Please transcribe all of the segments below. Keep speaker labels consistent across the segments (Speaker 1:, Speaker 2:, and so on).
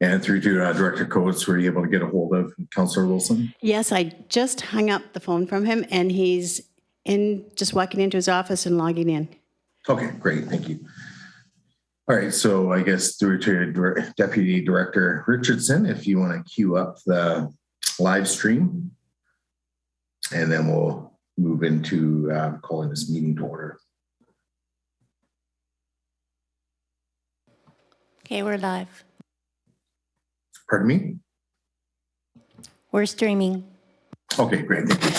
Speaker 1: And through to Director Coates, were you able to get a hold of Councillor Wilson?
Speaker 2: Yes, I just hung up the phone from him, and he's just walking into his office and logging in.
Speaker 1: Okay, great, thank you. All right, so I guess through to Deputy Director Richardson, if you want to queue up the live stream, and then we'll move into calling this meeting to order.
Speaker 3: Okay, we're live.
Speaker 1: Pardon me?
Speaker 3: We're streaming.
Speaker 1: Okay, great, thank you.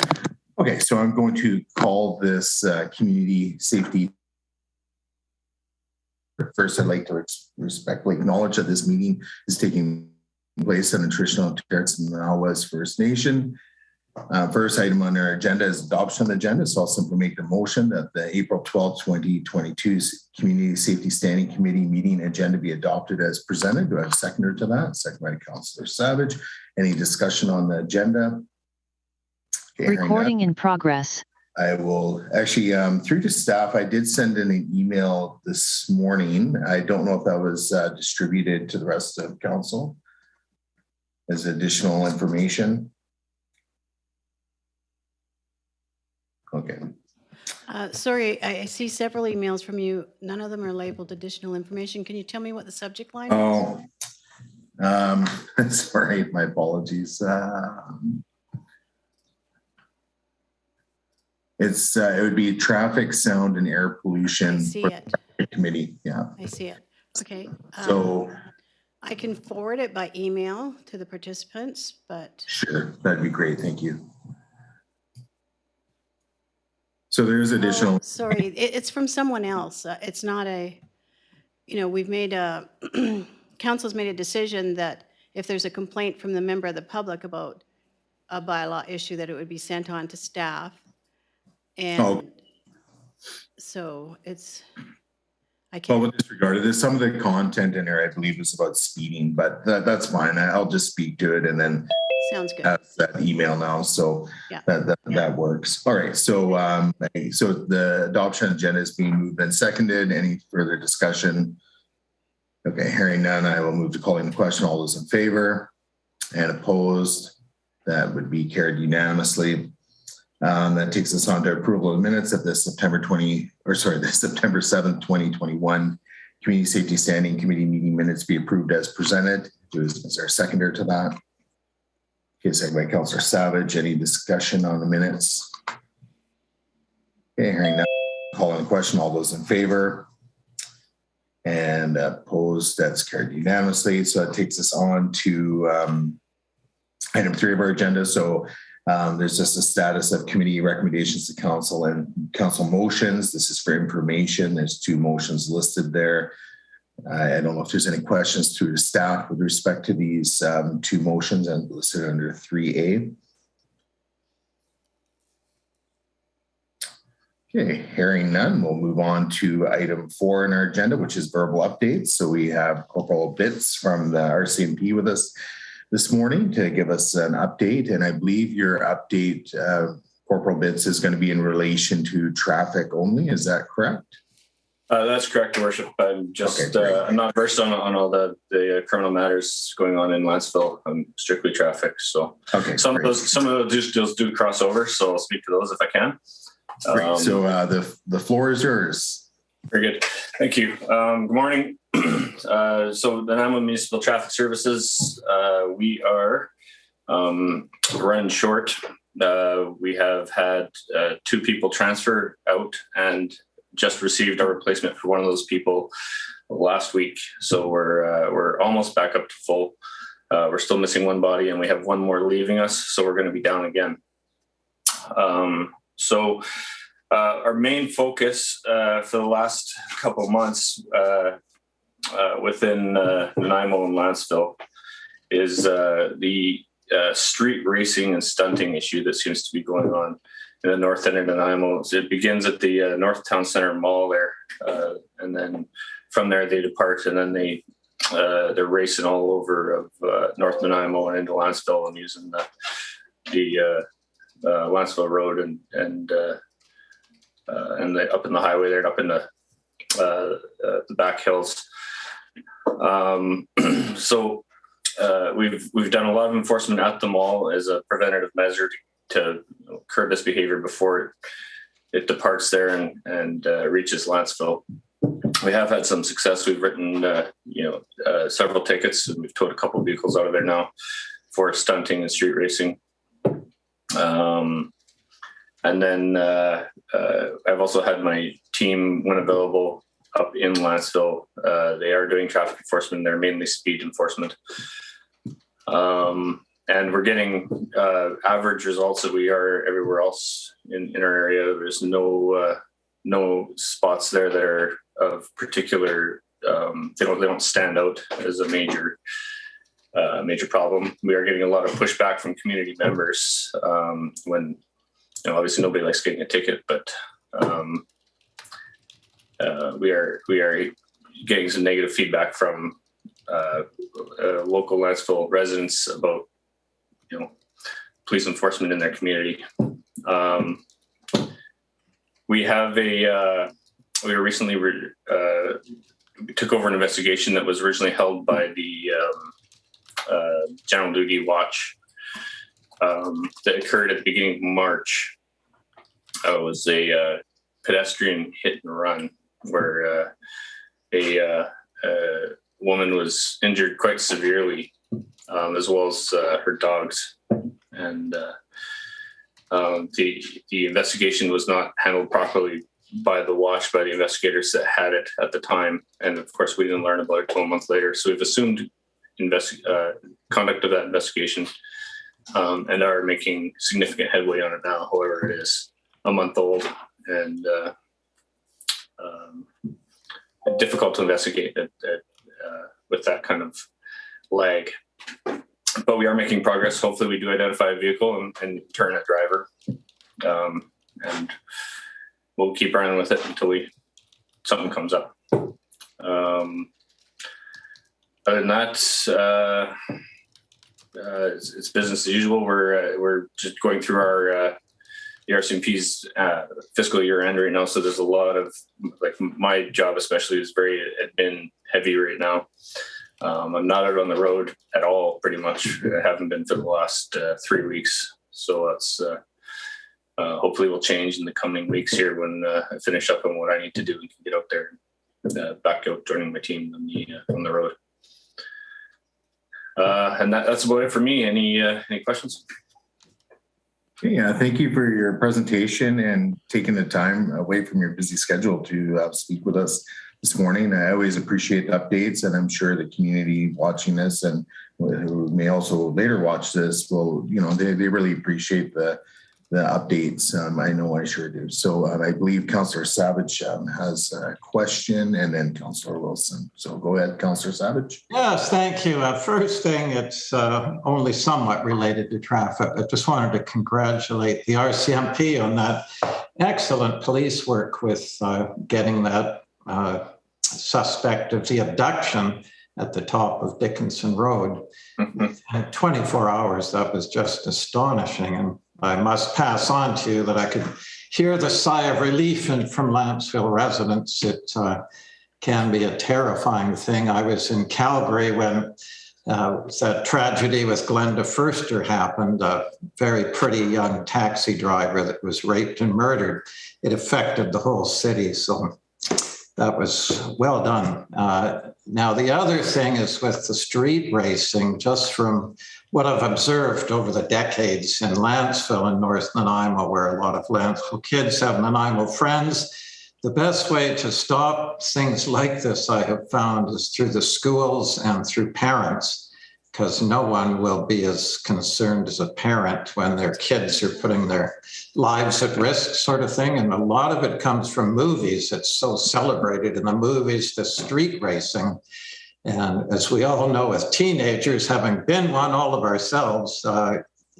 Speaker 1: Okay, so I'm going to call this community safety. First, I'd like to respectfully acknowledge that this meeting is taking place on the traditional territories of the West First Nation. First item on our agenda is adoption of the agenda. So I'll simply make the motion that the April 12, 2022 Community Safety Standing Committee meeting agenda be adopted as presented. Do I have a seconder to that? Second by Councillor Savage. Any discussion on the agenda?
Speaker 4: Okay, recording in progress.
Speaker 1: I will actually, through to staff, I did send in an email this morning. I don't know if that was distributed to the rest of council as additional information. Okay.
Speaker 2: Sorry, I see several emails from you. None of them are labeled additional information. Can you tell me what the subject line
Speaker 1: is? Sorry, my apologies. It would be traffic, sound, and air pollution.
Speaker 2: I see it.
Speaker 1: Committee. Yeah.
Speaker 2: I see it. Okay.
Speaker 1: So
Speaker 2: I can forward it by email to the participants, but
Speaker 1: sure, that'd be great. Thank you. So there's additional.
Speaker 2: Sorry, it's from someone else. It's not a. We've made a council's made a decision that if there's a complaint from the member of the public about a bylaw issue, that it would be sent on to staff. And so it's, I can't.
Speaker 1: Well, with disregard to this, some of the content in there, I believe, is about speeding, but that's fine. I'll just speak to it and then.
Speaker 2: Sounds good.
Speaker 1: That's that email now, so
Speaker 2: yeah.
Speaker 1: that works. All right, so so the adoption agenda is being moved and seconded. Any further discussion? Okay, hearing none, I will move to calling the question. All those in favor and opposed, that would be carried unanimously. That takes us on to approval of minutes of the September 7th, 2021 Community Safety Standing Committee meeting minutes be approved as presented. Is there a seconder to that? Okay, second by Councillor Savage. Any discussion on the minutes? Okay, hearing none, calling the question. All those in favor and opposed, that's carried unanimously. So that takes us on to item 3 of our agenda. So there's just a status of committee recommendations to council and council motions. This is for information. There's 2 motions listed there. I don't know if there's any questions through the staff with respect to these 2 motions and listed under 3A. Okay, hearing none, we'll move on to item 4 in our agenda, which is verbal updates. So we have Corporal Bitts from the RCMP with us this morning to give us an update. And I believe your update, Corporal Bitts, is going to be in relation to traffic only. Is that correct?
Speaker 5: That's correct, Your Worship. I'm just I'm not versed on all the criminal matters going on in Lanceville. I'm strictly traffic. So some of those just do cross over. So I'll speak to those if I can.
Speaker 1: Great. So the floor is yours.
Speaker 5: Very good. Thank you. Good morning. So the Nanaimo Municipal Traffic Services, we are running short. We have had 2 people transfer out and just received a replacement for one of those people last week. So we're almost back up to full. We're still missing 1 body and we have 1 more leaving us. So we're going to be down again. So our main focus for the last couple of months within Nanaimo and Lanceville is the street racing and stunting issue that seems to be going on in the north end of Nanaimo. So it begins at the North Town Center Mall there, and then from there they depart, and then they're racing all over of North Nanaimo and into Lanceville and using the Lanceville Road and up in the highway there and up in the back hills. So we've done a lot of enforcement at the mall as a preventative measure to curb this behavior before it departs there and reaches Lantzville. We have had some success. We've written, several tickets, and we've towed a couple of vehicles out of there now for stunting and street racing. And then I've also had my team, when available, up in Lanceville. They are doing traffic enforcement. They're mainly speed enforcement. And we're getting average results that we are everywhere else in our area. There's no spots there that are of particular, they don't stand out as a major problem. We are getting a lot of pushback from community members when, obviously nobody likes getting a ticket, but we are getting some negative feedback from local Lanceville residents about, police enforcement in their community. We have we recently took over an investigation that was originally held by the General Duty Watch that occurred at the beginning of March. It was a pedestrian hit and run where a woman was injured quite severely, as well as her dogs. And the investigation was not handled properly by the watch, by the investigators that had it at the time. And of course, we didn't learn about it until a month later. So we've assumed conduct of that investigation and are making significant headway on it now. However, it is a month old and difficult to investigate with that kind of lag. But we are making progress. Hopefully we do identify a vehicle and turn a driver. And we'll keep running with it until something comes up. Other than that, it's business as usual. We're just going through our the RCMP's fiscal year end right now. So there's a lot of, like, my job especially is very admin heavy right now. I'm not out on the road at all, pretty much. I haven't been for the last 3 weeks. So that's hopefully will change in the coming weeks here when I finish up on what I need to do and can get out there, back out joining my team on the road. And that's about it for me. Any questions?
Speaker 1: Yeah, thank you for your presentation and taking the time away from your busy schedule to speak with us this morning. I always appreciate the updates, and I'm sure the community watching this and who may also later watch this will, they really appreciate the updates. I know I sure do. So I believe Councillor Savage has a question, and then Councillor Wilson. So go ahead, Councillor Savage.
Speaker 6: Yes, thank you. First thing, it's only somewhat related to traffic. I just wanted to congratulate the RCMP on that excellent police work with getting that suspect of the abduction at the top of Dickinson Road. Mm-hmm. In 24 hours, that was just astonishing. And I must pass on to you that I could hear the sigh of relief from Lanceville residents. It can be a terrifying thing. I was in Calgary when that tragedy with Glenda Furster happened, a very pretty young taxi driver that was raped and murdered. It affected the whole city. So that was well done. Now, the other thing is with the street racing, just from what I've observed over the decades in Lanceville and North Nanaimo, where a lot of Lanceville kids have Nanaimo friends, the best way to stop things like this, I have found, is through the schools and through parents, because no one will be as concerned as a parent when their kids are putting their lives at risk, sort of thing. And a lot of it comes from movies. It's so celebrated in the movies, the street racing. And as we all know, with teenagers, having been one all of ourselves,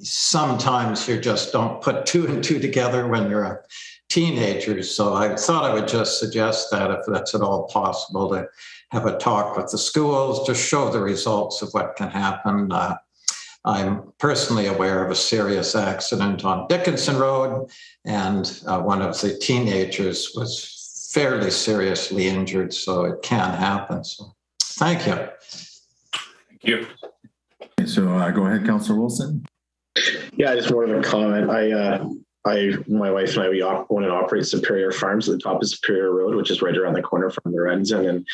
Speaker 6: sometimes you just don't put two and two together when you're a teenager. So I thought I would just suggest that if that's at all possible, to have a talk with the schools to show the results of what can happen. I'm personally aware of a serious accident on Dickinson Road, and one of the teenagers was fairly seriously injured, so it can happen. So thank you.
Speaker 5: Thank you.
Speaker 1: So go ahead, Councillor Wilson.
Speaker 7: Yeah, just more of a comment. My wife and I, we own and operate Superior Farms at the top of Superior Road, which is right around the corner from Lorenzen. And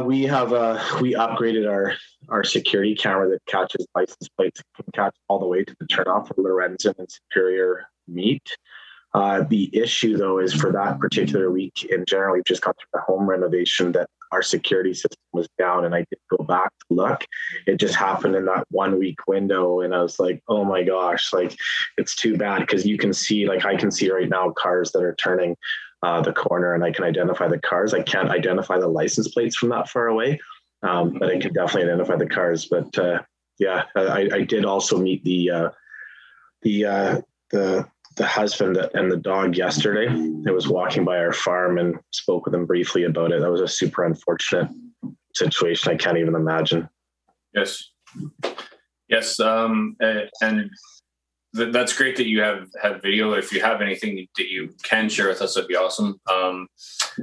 Speaker 7: we upgraded our security camera that catches license plates, can catch all the way to the turnoff for Lorenzen and Superior meet. The issue, though, is for that particular week in general, we've just gone through the home renovation that our security system was down, and I did go back to look. It just happened in that 1 week window, and I was like, oh my gosh, like it's too bad, because you can see, like I can see right now cars that are turning the corner, and I can identify the cars. I can't identify the license plates from that far away, but I can definitely identify the cars. But yeah, I did also meet the husband and the dog yesterday. I was walking by our farm and spoke with him briefly about it. That was a super unfortunate situation. I can't even imagine.
Speaker 5: Yes. And that's great that you have video. If you have anything that you can share with us, that'd be awesome.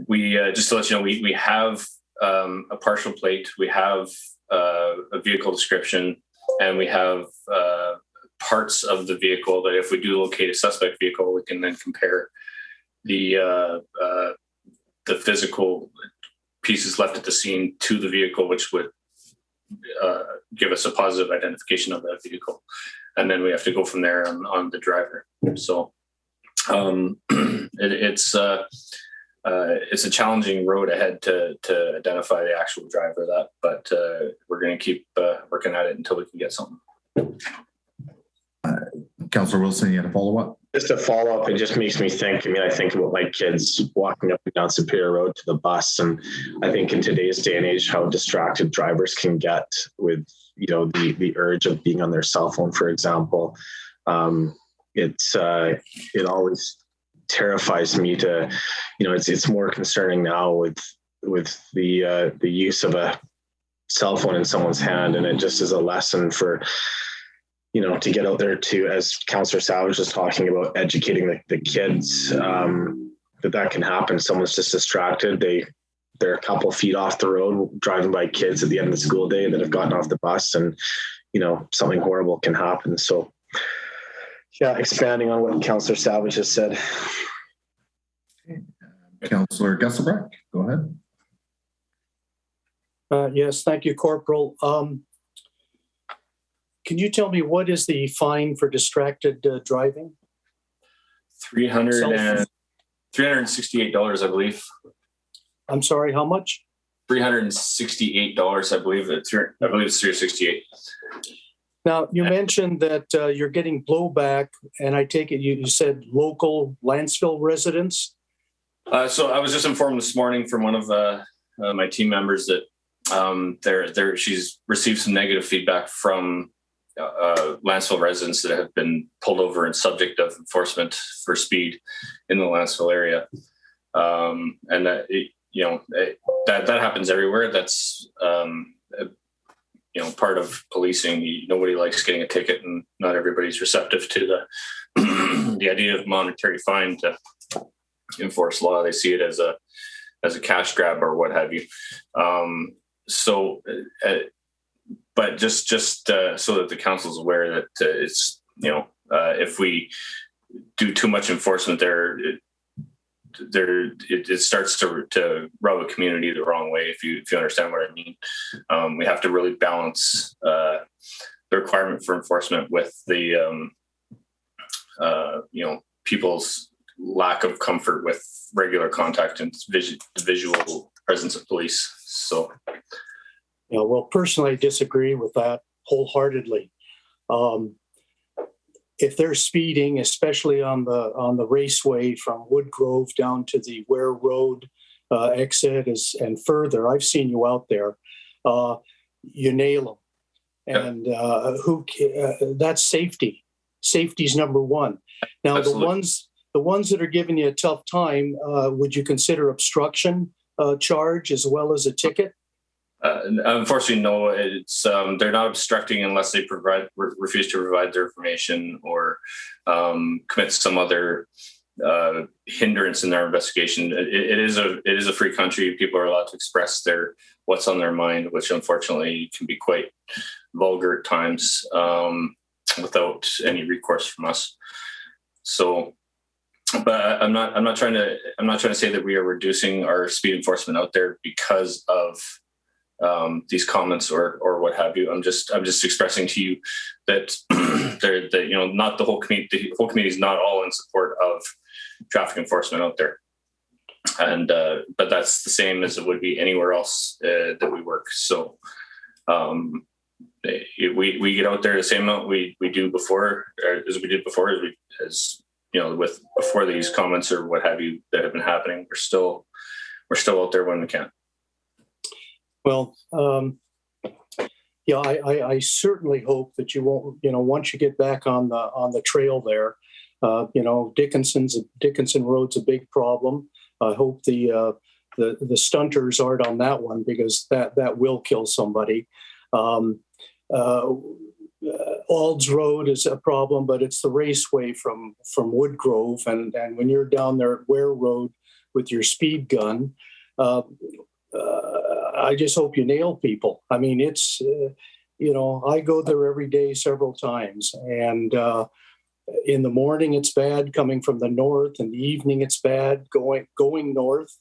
Speaker 5: We just to let you know, we have a partial plate. We have a vehicle description, and we have parts of the vehicle that if we do locate a suspect vehicle, we can then compare the physical pieces left at the scene to the vehicle, which would give us a positive identification of that vehicle. And then we have to go from there on the driver. So it's a challenging road ahead to identify the actual driver of that, but we're going to keep working at it until we can get something.
Speaker 1: Councillor Wilson, you had a follow-up?
Speaker 7: Just a follow-up, it just makes me think. I mean, I think about my kids walking up and down Superior Road to the bus, and I think in today's day and age, how distracted drivers can get with, the urge of being on their cell phone, for example. It always terrifies me to, it's more concerning now with the use of a cell phone in someone's hand, and it just is a lesson for, to get out there to, as Councillor Savage was talking about, educating the kids, that can happen. Someone's just distracted. They're a couple feet off the road driving by kids at the end of the school day that have gotten off the bus, and, something horrible can happen. So yeah, expanding on what Councillor Savage has said.
Speaker 1: Councillor Gusselbrecht, go ahead.
Speaker 8: Yes, thank you, Corporal. Can you tell me what is the fine for distracted driving?
Speaker 5: $368, I believe.
Speaker 8: I'm sorry, how much?
Speaker 5: $368, I believe. I believe it's $368.
Speaker 8: Now, you mentioned that you're getting blowback, and I take it you said local Lantzville residents?
Speaker 5: So I was just informed this morning from one of my team members that she's received some negative feedback from Lanceville residents that have been pulled over and subject of enforcement for speed in the Lanceville area. And that, that happens everywhere. That's, part of policing. Nobody likes getting a ticket, and not everybody's receptive to the idea of monetary fine to enforce law. They see it as a cash grab or what have you. But just so that the council's aware that it's, if we do too much enforcement there, it starts to rub a community the wrong way, if you understand what I mean. We have to really balance the requirement for enforcement with the people's lack of comfort with regular contact and visual presence of police. So
Speaker 8: well, personally, I disagree with that wholeheartedly. If they're speeding, especially on the raceway from Woodgrove down to the Ware Road exit and further, I've seen you out there. You nail them, and that's safety. Safety's number one. Now,
Speaker 5: Absolutely.
Speaker 8: the ones that are giving you a tough time, would you consider obstruction charge as well as a ticket?
Speaker 5: Unfortunately, no. It's they're not obstructing unless they refuse to provide their information or commit some other hindrance in our investigation. It is a free country. People are allowed to express what's on their mind, which unfortunately can be quite vulgar at times, without any recourse from us. So, but I'm not trying to say that we are reducing our speed enforcement out there because of these comments or what have you. I'm just expressing to you that that not the whole community. The whole community is not all in support of traffic enforcement out there, and but that's the same as it would be anywhere else that we work. So we get out there the same amount we do before, as we did before, as with before these comments or what have you that have been happening. We're still out there when we can.
Speaker 8: Well, yeah, I certainly hope that you won't, once you get back on the trail there, Dickinson Road's a big problem. I hope the stunters aren't on that one, because that will kill somebody. Ald's Road is a problem, but it's the raceway from Woodgrove, and when you're down there at Ware Road with your speed gun, I just hope you nail people. I mean, it's I go there every day several times, and in the morning it's bad coming from the north, in the evening it's bad going north.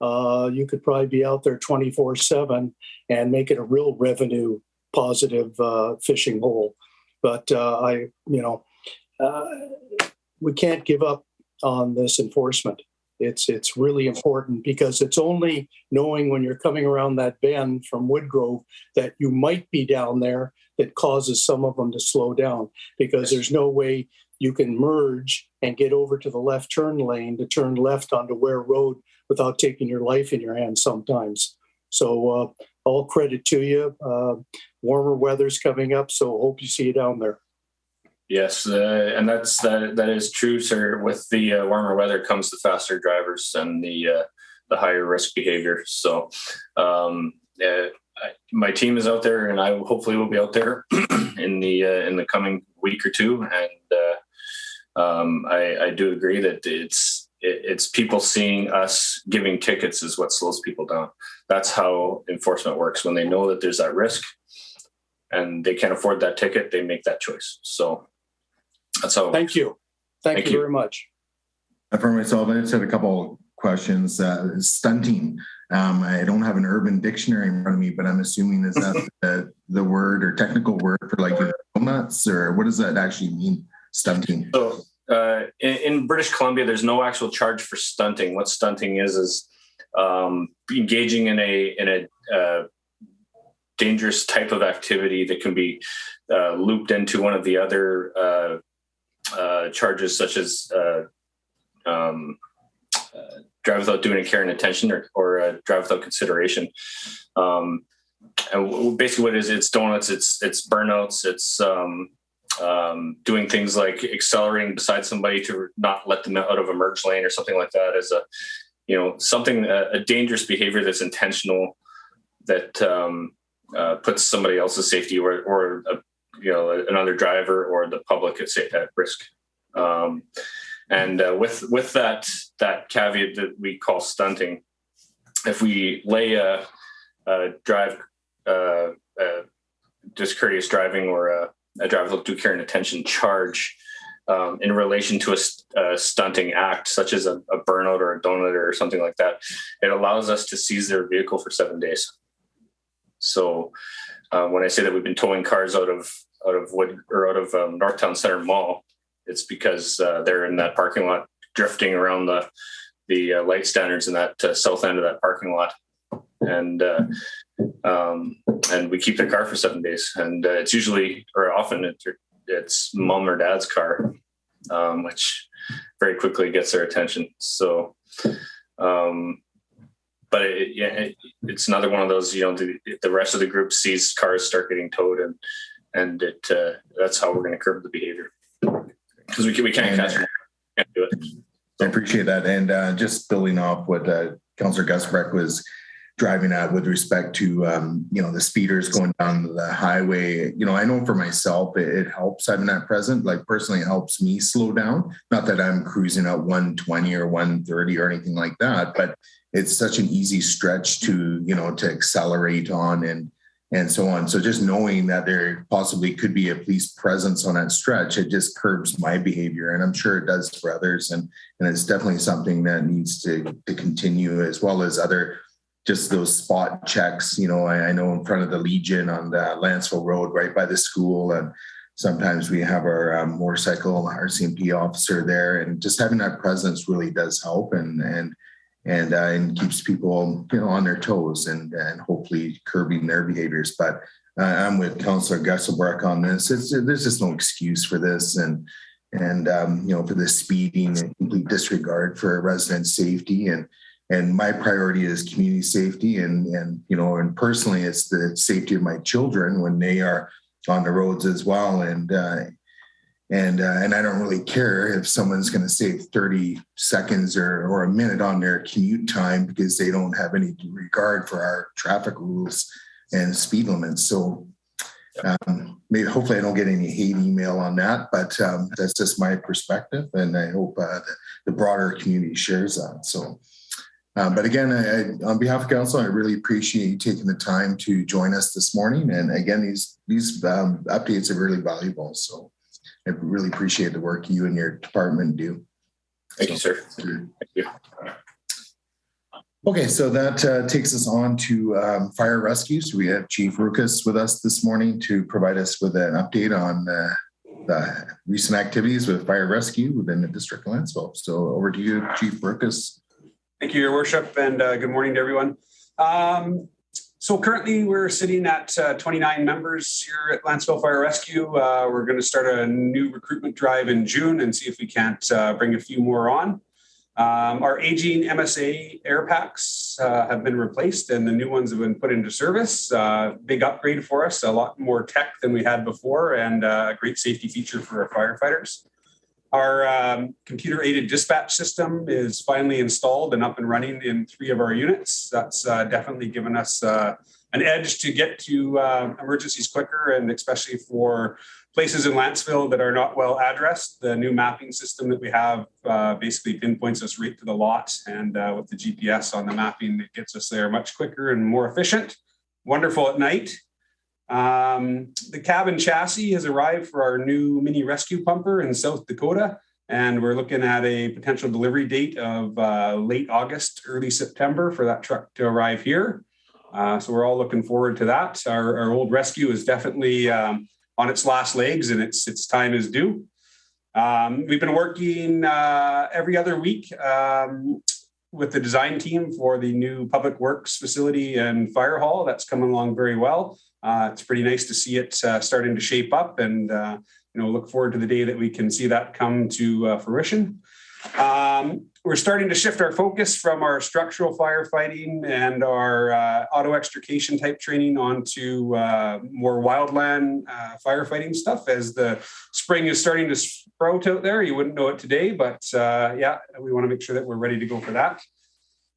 Speaker 8: You could probably be out there 24/7 and make it a real revenue positive fishing hole. But we can't give up on this enforcement. It's really important, because it's only knowing when you're coming around that bend from Woodgrove that you might be down there that causes some of them to slow down, because there's no way you can merge and get over to the left turn lane to turn left onto Ware Road without taking your life in your hands sometimes. So all credit to you. Warmer weather's coming up, so hope you see you down there.
Speaker 5: Yes, and that is true, sir. With the warmer weather comes the faster drivers and the higher risk behavior. So my team is out there, and I hopefully will be out there in the coming week or two. And I do agree that it's people seeing us giving tickets is what slows people down. That's how enforcement works. When they know that there's that risk and they can't afford that ticket, they make that choice. So that's how.
Speaker 8: Thank you. Thank you very much.
Speaker 1: For myself, I just had a couple questions. Stunting. I don't have an urban dictionary in front of me, but I'm assuming is that the word or technical word for like donuts, or what does that actually mean? Stunting.
Speaker 5: So in British Columbia, there's no actual charge for stunting. What stunting is engaging in a dangerous type of activity that can be looped into one of the other charges, such as drive without doing care and attention, or drive without consideration. And basically what it is, it's donuts, it's burnouts, it's doing things like accelerating beside somebody to not let them out of a merge lane or something like that, as a dangerous behavior that's intentional, that puts somebody else's safety or another driver or the public at risk. And with that caveat that we call stunting, if we lay a drive discourteous driving or a drive without due care and attention charge in relation to a stunting act, such as a burnout or a donut or something like that, it allows us to seize their vehicle for 7 days. So when I say that we've been towing cars out of Northtown Center Mall, it's because they're in that parking lot drifting around the light standards in that south end of that parking lot, and we keep their car for 7 days, and it's usually, or often, it's mom or dad's car, which very quickly gets their attention. So, but it's another one of those, the rest of the group sees cars start getting towed, and that's how we're going to curb the behavior, because we can't catch them. We can't do it.
Speaker 1: I appreciate that. And just building off what Councillor Gusbrecht was driving at with respect to, the speeders going down the highway. I know for myself, it helps having that present. Like personally, it helps me slow down. Not that I'm cruising at 120 or 130 or anything like that, but it's such an easy stretch to accelerate on and so on. So just knowing that there possibly could be a police presence on that stretch, it just curbs my behavior, and I'm sure it does for others. And it's definitely something that needs to continue, as well as other, just those spot checks. I know in front of the Legion on the Lanceville Road, right by the school, and sometimes we have our motorcycle RCMP officer there, and just having that presence really does help and keeps people, on their toes and hopefully curbing their behaviors. But I'm with Councillor Gesselbrecht on this. There's just no excuse for this, and for the speeding and complete disregard for resident safety. And my priority is community safety, and personally, it's the safety of my children when they are on the roads as well. And I don't really care if someone's going to save 30 seconds or a minute on their commute time because they don't have any regard for our traffic rules and speed limits. So maybe hopefully I don't get any hate email on that, but that's just my perspective, and I hope the broader community shares that. So. But again, on behalf of council, I really appreciate you taking the time to join us this morning. And again, these updates are really valuable. So I really appreciate the work you and your department do.
Speaker 5: Thank you, sir. Thank you.
Speaker 1: Okay, so that takes us on to fire rescue. So we have Chief Rukas with us this morning to provide us with an update on the recent activities with fire rescue within the District of Lanceville. So over to you, Chief Rukas.
Speaker 9: Thank you, Your Worship, and good morning to everyone. So currently we're sitting at 29 members here at Lanceville Fire Rescue. We're going to start a new recruitment drive in June and see if we can't bring a few more on. Our aging MSA air packs have been replaced and the new ones have been put into service. Big upgrade for us, a lot more tech than we had before, and a great safety feature for our firefighters. Our computer-aided dispatch system is finally installed and up and running in 3 of our units. That's definitely given us an edge to get to emergencies quicker, and especially for places in Lanceville that are not well addressed. The new mapping system that we have basically pinpoints us right to the lot, and with the GPS on the mapping, it gets us there much quicker and more efficient. Wonderful at night. The cabin chassis has arrived for our new mini rescue pumper in South Dakota, and we're looking at a potential delivery date of late August, early September for that truck to arrive here. So we're all looking forward to that. Our old rescue is definitely on its last legs, and its time is due. We've been working every other week with the design team for the new Public Works facility and fire hall. That's coming along very well. It's pretty nice to see it starting to shape up, and look forward to the day that we can see that come to fruition. We're starting to shift our focus from our structural firefighting and our auto extrication type training onto more wildland firefighting stuff as the spring is starting to sprout out there. You wouldn't know it today, but we want to make sure that we're ready to go for that.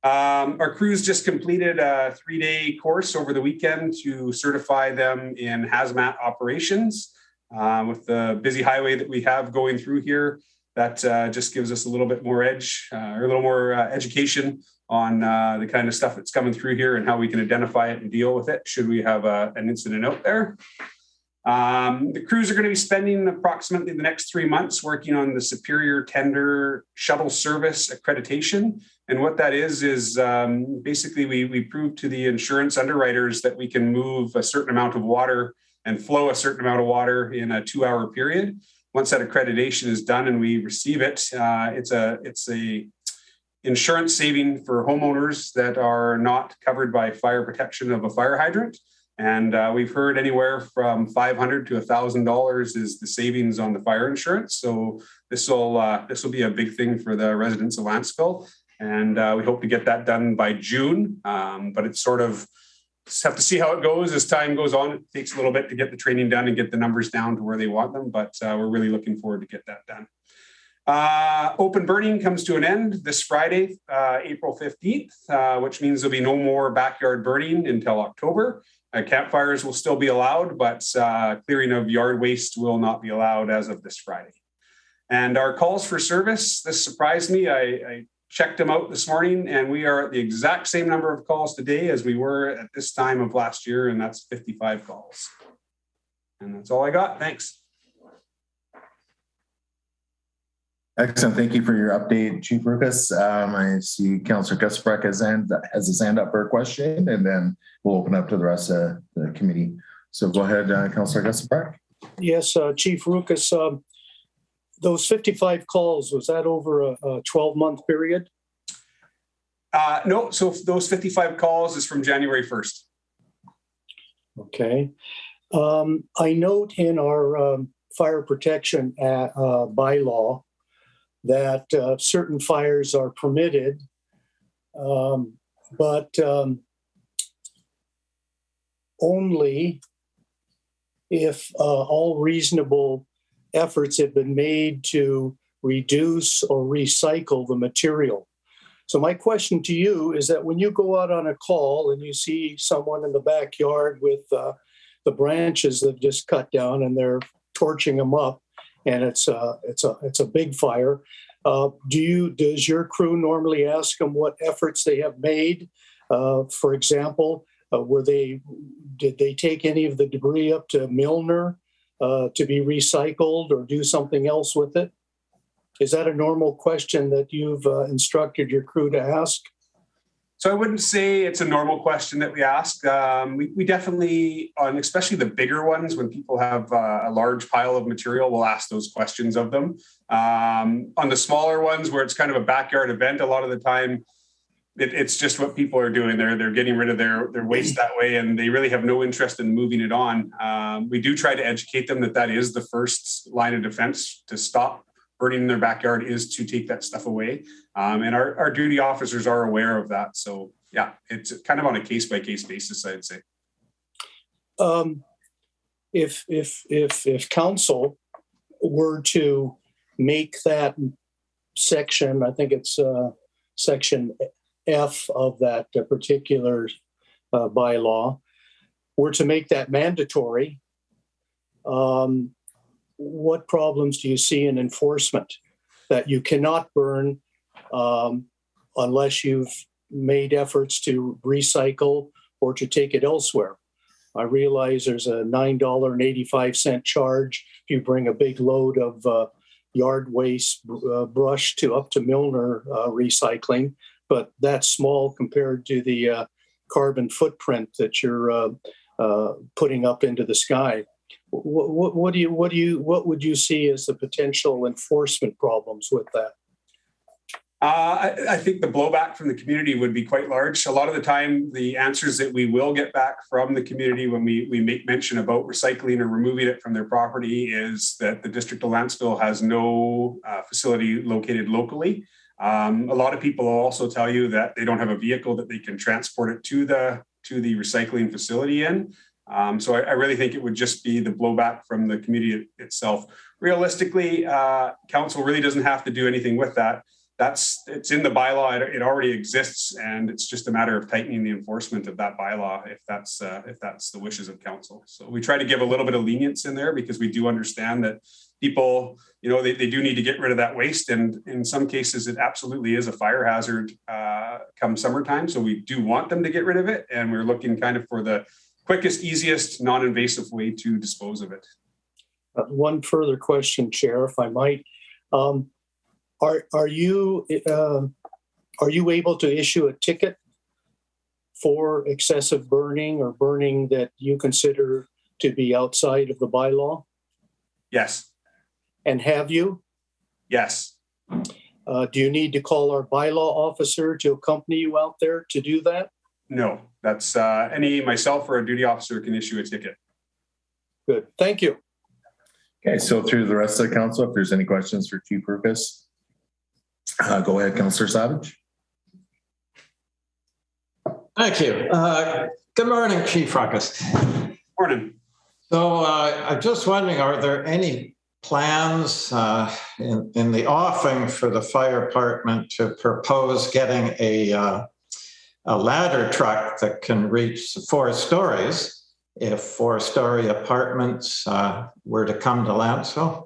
Speaker 9: Our crews just completed a 3-day course over the weekend to certify them in hazmat operations. With the busy highway that we have going through here, that just gives us a little bit more edge or a little more education on the kind of stuff that's coming through here and how we can identify it and deal with it should we have an incident out there. The crews are going to be spending approximately the next 3 months working on the Superior Tender Shuttle Service Accreditation. And what that is basically we prove to the insurance underwriters that we can move a certain amount of water and flow a certain amount of water in a 2-hour period. Once that accreditation is done and we receive it, it's a insurance saving for homeowners that are not covered by fire protection of a fire hydrant. And we've heard anywhere from $500 to $1,000 is the savings on the fire insurance. So this will be a big thing for the residents of Lanceville. And we hope to get that done by June. But it's sort of just have to see how it goes as time goes on. It takes a little bit to get the training done and get the numbers down to where they want them. But we're really looking forward to get that done. Open burning comes to an end this Friday, April 15th, which means there'll be no more backyard burning until October. Campfires will still be allowed, but clearing of yard waste will not be allowed as of this Friday. And our calls for service, this surprised me. I checked them out this morning, and we are at the exact same number of calls today as we were at this time of last year, and that's 55 calls. And that's all I got. Thanks.
Speaker 1: Excellent. Thank you for your update, Chief Rukas. I see Councillor Gusbrecht has his hand up for a question, and then we'll open up to the rest of the committee. So go ahead, Councillor Gusbrecht.
Speaker 8: Yes, Chief Rukas, those 55 calls, was that over a 12-month period?
Speaker 9: No, so those 55 calls is from January 1st.
Speaker 8: Okay. I note in our fire protection bylaw that certain fires are permitted, but only if all reasonable efforts have been made to reduce or recycle the material. So my question to you is that when you go out on a call and you see someone in the backyard with the branches they've just cut down and they're torching them up, and it's a big fire. Does your crew normally ask them what efforts they have made? For example, did they take any of the debris up to Milner to be recycled or do something else with it? Is that a normal question that you've instructed your crew to ask?
Speaker 9: So I wouldn't say it's a normal question that we ask. We definitely, on especially the bigger ones, when people have a large pile of material, we'll ask those questions of them. On the smaller ones, where it's kind of a backyard event, a lot of the time, it's just what people are doing. They're getting rid of their waste that way, and they really have no interest in moving it on. We do try to educate them that is the first line of defense to stop burning in their backyard, is to take that stuff away. And our duty officers are aware of that. So yeah, it's kind of on a case-by-case basis, I'd say. If
Speaker 8: council were to make that section, I think it's section F of that particular bylaw, were to make that mandatory, what problems do you see in enforcement? That you cannot burn unless you've made efforts to recycle or to take it elsewhere. I realize there's a $9.85 charge if you bring a big load of yard waste brush up to Milner recycling, but that's small compared to the carbon footprint that you're putting up into the sky. What would you see as the potential enforcement problems with that?
Speaker 9: I think the blowback from the community would be quite large. A lot of the time, the answers that we will get back from the community when we make mention about recycling or removing it from their property is that the District of Lanceville has no facility located locally. A lot of people will also tell you that they don't have a vehicle that they can transport it to the recycling facility in. So I really think it would just be the blowback from the community itself. Realistically, council really doesn't have to do anything with that. It's in the bylaw. It already exists, and it's just a matter of tightening the enforcement of that bylaw if that's the wishes of council. So we try to give a little bit of lenience in there because we do understand that people, they do need to get rid of that waste, and in some cases it absolutely is a fire hazard come summertime. So we do want them to get rid of it, and we're looking kind of for the quickest, easiest, non-invasive way to dispose of it.
Speaker 8: One further question, Chair, if I might. Are you able to issue a ticket for excessive burning or burning that you consider to be outside of the bylaw?
Speaker 9: Yes. And
Speaker 8: have you?
Speaker 9: Yes.
Speaker 8: Do you need to call our bylaw officer to accompany you out there to do that?
Speaker 9: No, that's myself or a duty officer can issue a ticket.
Speaker 8: Good, thank you.
Speaker 1: Okay, so through the rest of the council, if there's any questions for Chief Rukas, go ahead, Councillor Savage.
Speaker 6: Thank you. Good morning, Chief Rukas.
Speaker 9: Morning.
Speaker 6: So I'm just wondering, are there any plans in the offing for the fire department to propose getting a ladder truck that can reach 4 stories if 4-story apartments were to come to Lanceville?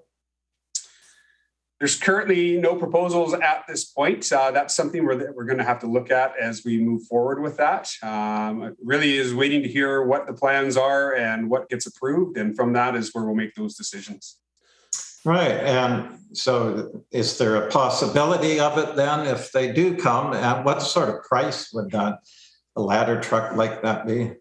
Speaker 9: There's currently no proposals at this point. That's something we're going to have to look at as we move forward with that. It really is waiting to hear what the plans are and what gets approved. And from that is where we'll make those decisions.
Speaker 6: Right. And so is there a possibility of it then if they do come? At what sort of price would a ladder truck like that be?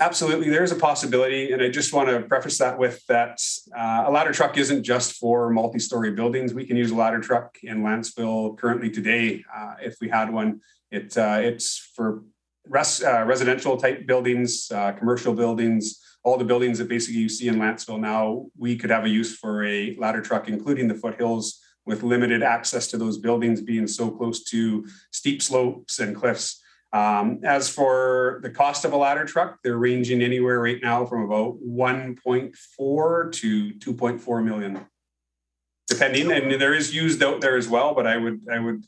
Speaker 6: Absolutely,
Speaker 9: there's a possibility. And I just want to preface that with that a ladder truck isn't just for multi-story buildings. We can use a ladder truck in Lanceville currently today if we had one. It's for residential type buildings, commercial buildings, all the buildings that basically you see in Lanceville now. We could have a use for a ladder truck, including the foothills, with limited access to those buildings being so close to steep slopes and cliffs. As for the cost of a ladder truck, they're ranging anywhere right now from about 1.4 to 2.4 million, depending. And there is used out there as well, but I would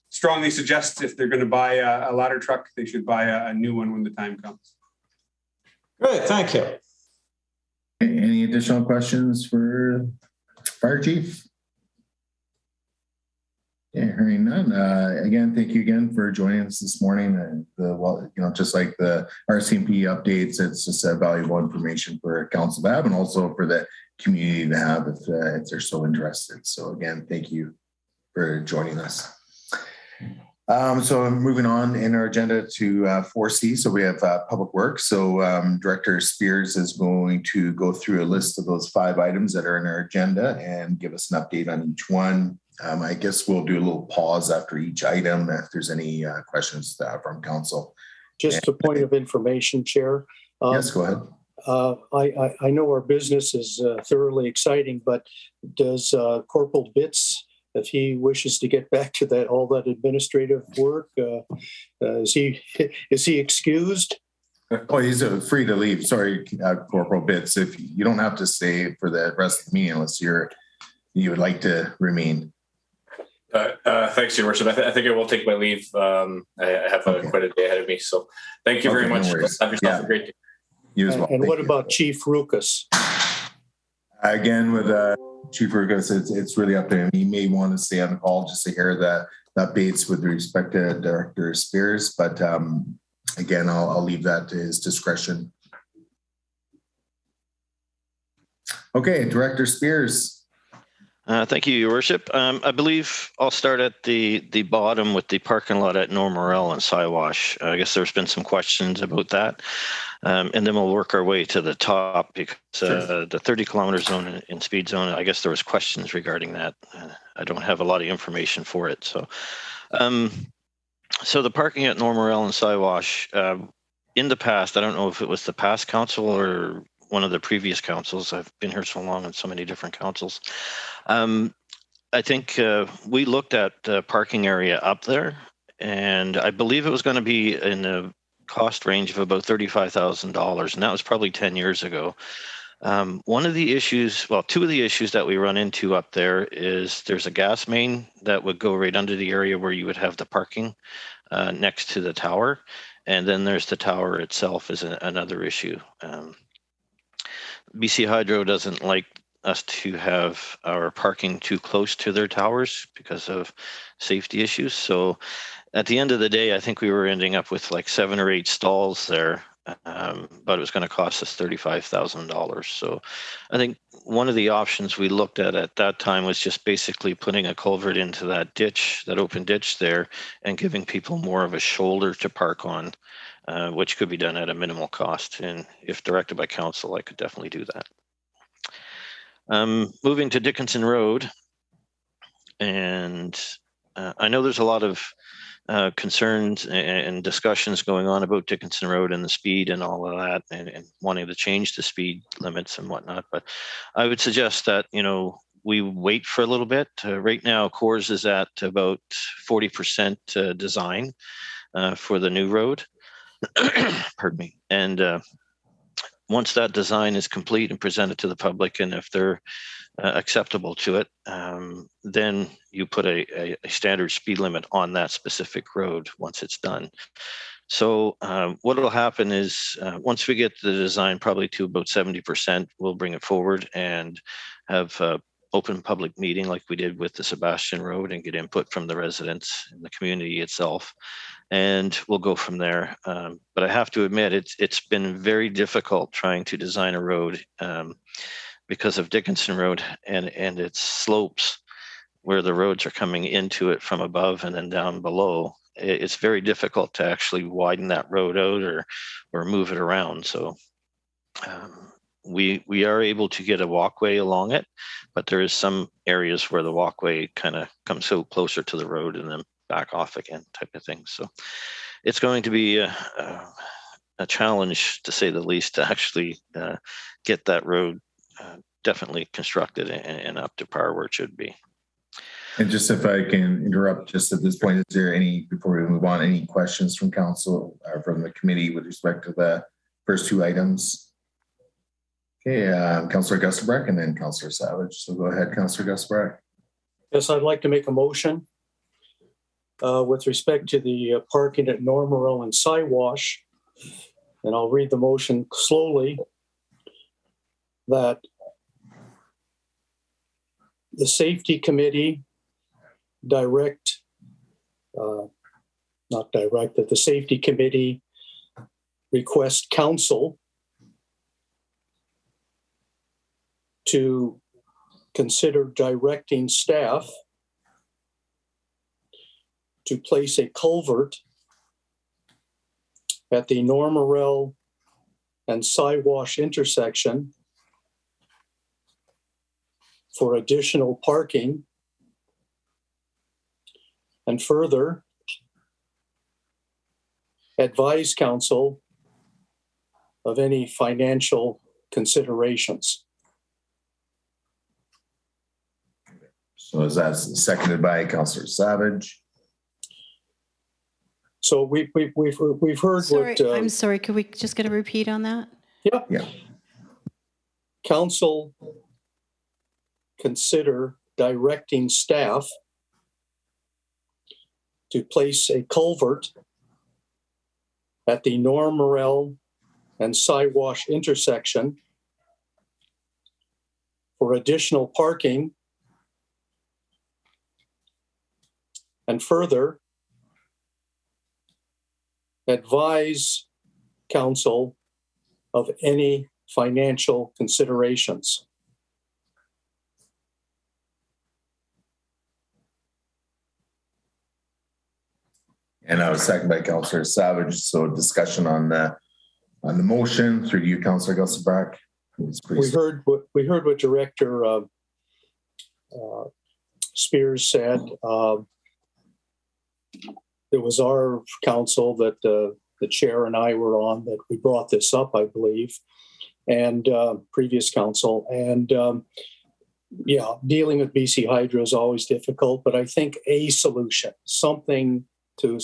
Speaker 9: strongly suggest if they're going to buy a ladder truck, they should buy a new one when the time comes.
Speaker 6: Great, thank you.
Speaker 1: Any additional questions for Fire Chief? Yeah, hearing none. Again, thank you again for joining us this morning. Just like the RCMP updates, it's just valuable information for council to have and also for the community to have if they're so interested. So again, thank you for joining us. So moving on in our agenda to 4C. So we have public works. So Director Spears is going to go through a list of those 5 items that are in our agenda and give us an update on each one. I guess we'll do a little pause after each item if there's any questions from council.
Speaker 8: Just a point of information, Chair.
Speaker 1: Yes, go ahead.
Speaker 8: I know our business is thoroughly exciting, but does Corporal Bitts, if he wishes to get back to all that administrative work, is he excused?
Speaker 1: Oh, he's free to leave. Sorry, Corporal Bitts. If you don't have to stay for the rest of the meeting unless you would like to remain.
Speaker 5: Thanks, Your Worship. I think I will take my leave. I have quite a day ahead of me. So thank you very much. Have yourself a great day.
Speaker 1: You as well.
Speaker 8: And what about Chief Rukas?
Speaker 1: Again, with Chief Rukas, it's really up to him. He may want to stay on the call just to hear the updates with respect to Director Spears. But again, I'll leave that to his discretion. Okay, Director Spears.
Speaker 10: Thank you, Your Worship. I believe I'll start at the bottom with the parking lot at Normorel and Siwash. I guess there's been some questions about that. And then we'll work our way to the top because the 30-kilometer zone in speed zone, I guess there was questions regarding that. I don't have a lot of information for it. So the parking at Normorel and Siwash, in the past, I don't know if it was the past council or one of the previous councils. I've been here so long on so many different councils. I think we looked at the parking area up there, and I believe it was going to be in the cost range of about $35,000, and that was probably 10 years ago. One of the issues, well, 2 of the issues that we run into up there is there's a gas main that would go right under the area where you would have the parking next to the tower, and then there's the tower itself is another issue. BC Hydro doesn't like us to have our parking too close to their towers because of safety issues. So at the end of the day, I think we were ending up with like 7 or 8 stalls there, but it was going to cost us $35,000. So I think one of the options we looked at that time was just basically putting a culvert into that ditch, that open ditch there, and giving people more of a shoulder to park on, which could be done at a minimal cost. And if directed by council, I could definitely do that. Moving to Dickinson Road, and I know there's a lot of concerns and discussions going on about Dickinson Road and the speed and all of that, and wanting to change the speed limits and whatnot. But I would suggest that, we wait for a little bit. Right now, Coors is at about 40% design for the new road. Pardon me. And once that design is complete and presented to the public, and if they're acceptable to it, then you put a standard speed limit on that specific road once it's done. So what will happen is once we get the design probably to about 70%, we'll bring it forward and have open public meeting like we did with the Sebastian Road and get input from the residents and the community itself. And we'll go from there. But I have to admit, it's been very difficult trying to design a road because of Dickinson Road and its slopes where the roads are coming into it from above and then down below. It's very difficult to actually widen that road out or move it around. So we are able to get a walkway along it, but there is some areas where the walkway kind of comes so closer to the road and then back off again type of thing. So it's going to be a challenge, to say the least, to actually get that road definitely constructed and up to par where it should be.
Speaker 1: And just if I can interrupt just at this point, is there any, before we move on, any questions from council or from the committee with respect to the first two items? Okay, Councillor Gustabreck and then Councillor Savage. So go ahead, Councillor Gustabreck.
Speaker 8: Yes, I'd like to make a motion with respect to the parking at Normerville and Siwash, and I'll read the motion slowly, that the safety committee that the safety committee request council to consider directing staff to place a culvert at the Normerville and Siwash intersection for additional parking, and further advise council of any financial considerations.
Speaker 1: So is that seconded by Councillor Savage?
Speaker 8: So we've heard
Speaker 2: Sorry,
Speaker 8: what.
Speaker 2: I'm sorry. Could we just get a repeat on that?
Speaker 8: Yeah. Council consider directing staff to place a culvert at the Normerville and Siwash intersection for additional parking, and further advise council of any financial considerations.
Speaker 1: And I was seconded by Councillor Savage. So discussion on the motion through you, Councillor Gustabreck.
Speaker 8: We heard what Director Spears said. It was our council that the chair and I were on that we brought this up, I believe, and previous council. And dealing with BC Hydro is always difficult, but I think a solution, something to,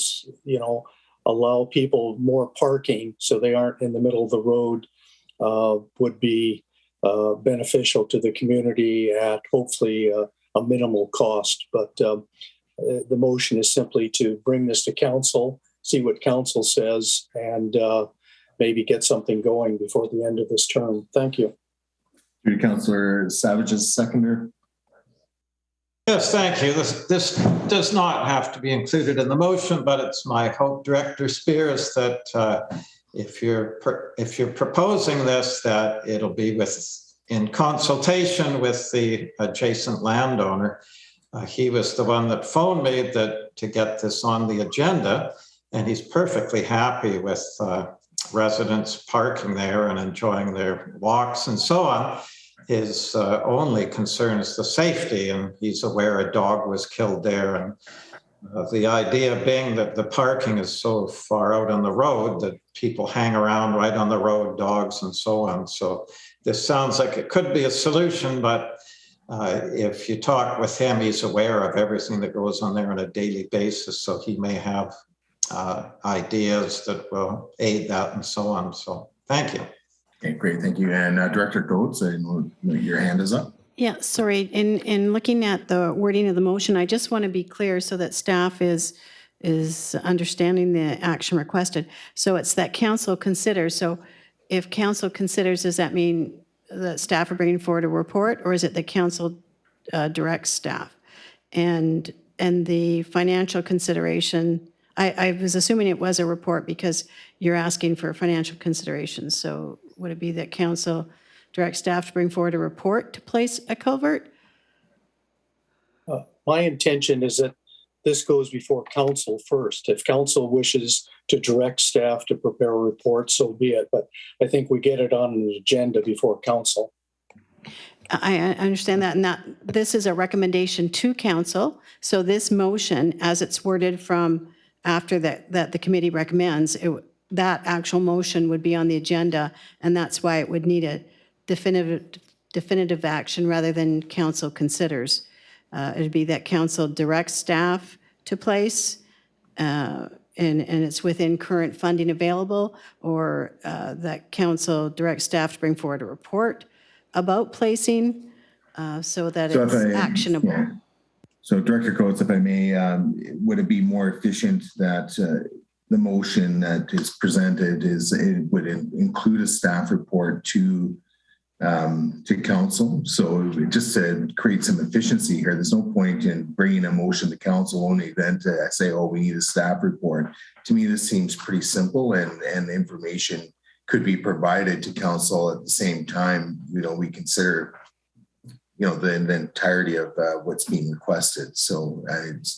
Speaker 8: allow people more parking so they aren't in the middle of the road would be beneficial to the community at hopefully a minimal cost. But the motion is simply to bring this to council, see what council says, and maybe get something going before the end of this term. Thank you.
Speaker 1: Through Councillor Savage's seconder.
Speaker 6: Yes, thank you. This does not have to be included in the motion, but it's my hope, Director Spears, that if you're proposing this, that it'll be in consultation with the adjacent landowner. He was the one that phoned me to get this on the agenda, and he's perfectly happy with residents parking there and enjoying their walks and so on. His only concern is the safety, and he's aware a dog was killed there. And the idea being that the parking is so far out on the road that people hang around right on the road, dogs and so on. So this sounds like it could be a solution, but if you talk with him, he's aware of everything that goes on there on a daily basis. So he may have ideas that will aid that and so on. So thank you.
Speaker 1: Okay, great. Thank you. And Director Coates, your hand is up.
Speaker 2: Yeah, sorry. In looking at the wording of the motion, I just want to be clear so that staff is understanding the action requested. So it's that council considers. So if council considers, does that mean that staff are bringing forward a report, or is it the council directs staff? And the financial consideration, I was assuming it was a report because you're asking for financial considerations. So would it be that council direct staff to bring forward a report to place a culvert?
Speaker 8: My intention is that this goes before council first. If council wishes to direct staff to prepare a report, so be it. But I think we get it on an agenda before council.
Speaker 2: I understand that, and that this is a recommendation to council. So this motion, as it's worded from after that the committee recommends, that actual motion would be on the agenda, and that's why it would need a definitive action rather than council considers. It'd be that council directs staff to place, and it's within current funding available, or that council directs staff to bring forward a report about placing so that it's actionable.
Speaker 1: Yeah. So Director Coates, if I may, would it be more efficient that the motion that is presented it would include a staff report to council? So just to create some efficiency here, there's no point in bringing a motion to council only then to say, oh, we need a staff report. To me, this seems pretty simple, and the information could be provided to council at the same time. We consider the entirety of what's being requested. So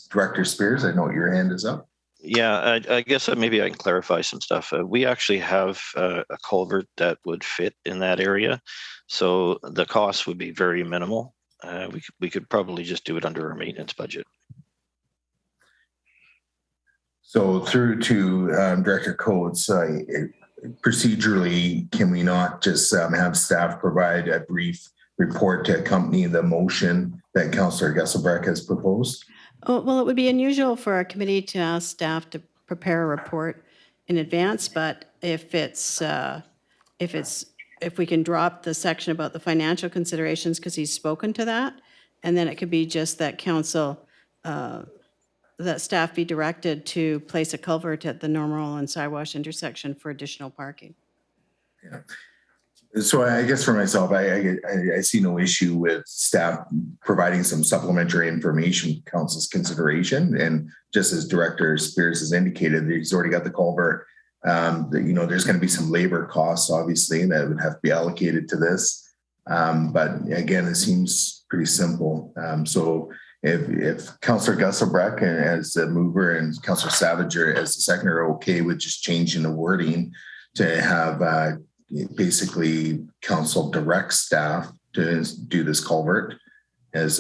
Speaker 1: Director Spears, I know your hand is up.
Speaker 10: Yeah, I guess maybe I can clarify some stuff. We actually have a culvert that would fit in that area. So the cost would be very minimal. We could probably just do it under our maintenance budget.
Speaker 1: So through to Director Coates, procedurally, can we not just have staff provide a brief report to accompany the motion that Councillor Gesselbrecht has proposed?
Speaker 2: Oh, well, it would be unusual for a committee to ask staff to prepare a report in advance, but if we can drop the section about the financial considerations because he's spoken to that, and then it could be just that council, that staff be directed to place a culvert at the Normal and Siwash intersection for additional parking.
Speaker 1: Yeah. So I guess for myself, I see no issue with staff providing some supplementary information for council's consideration. And just as Director Spears has indicated, he's already got the culvert. There's going to be some labor costs, obviously, that would have to be allocated to this. But again, it seems pretty simple. So if Councillor Gesselbrecht as the mover and Councillor Savage as the seconder are okay with just changing the wording to have basically council directs staff to do this culvert, as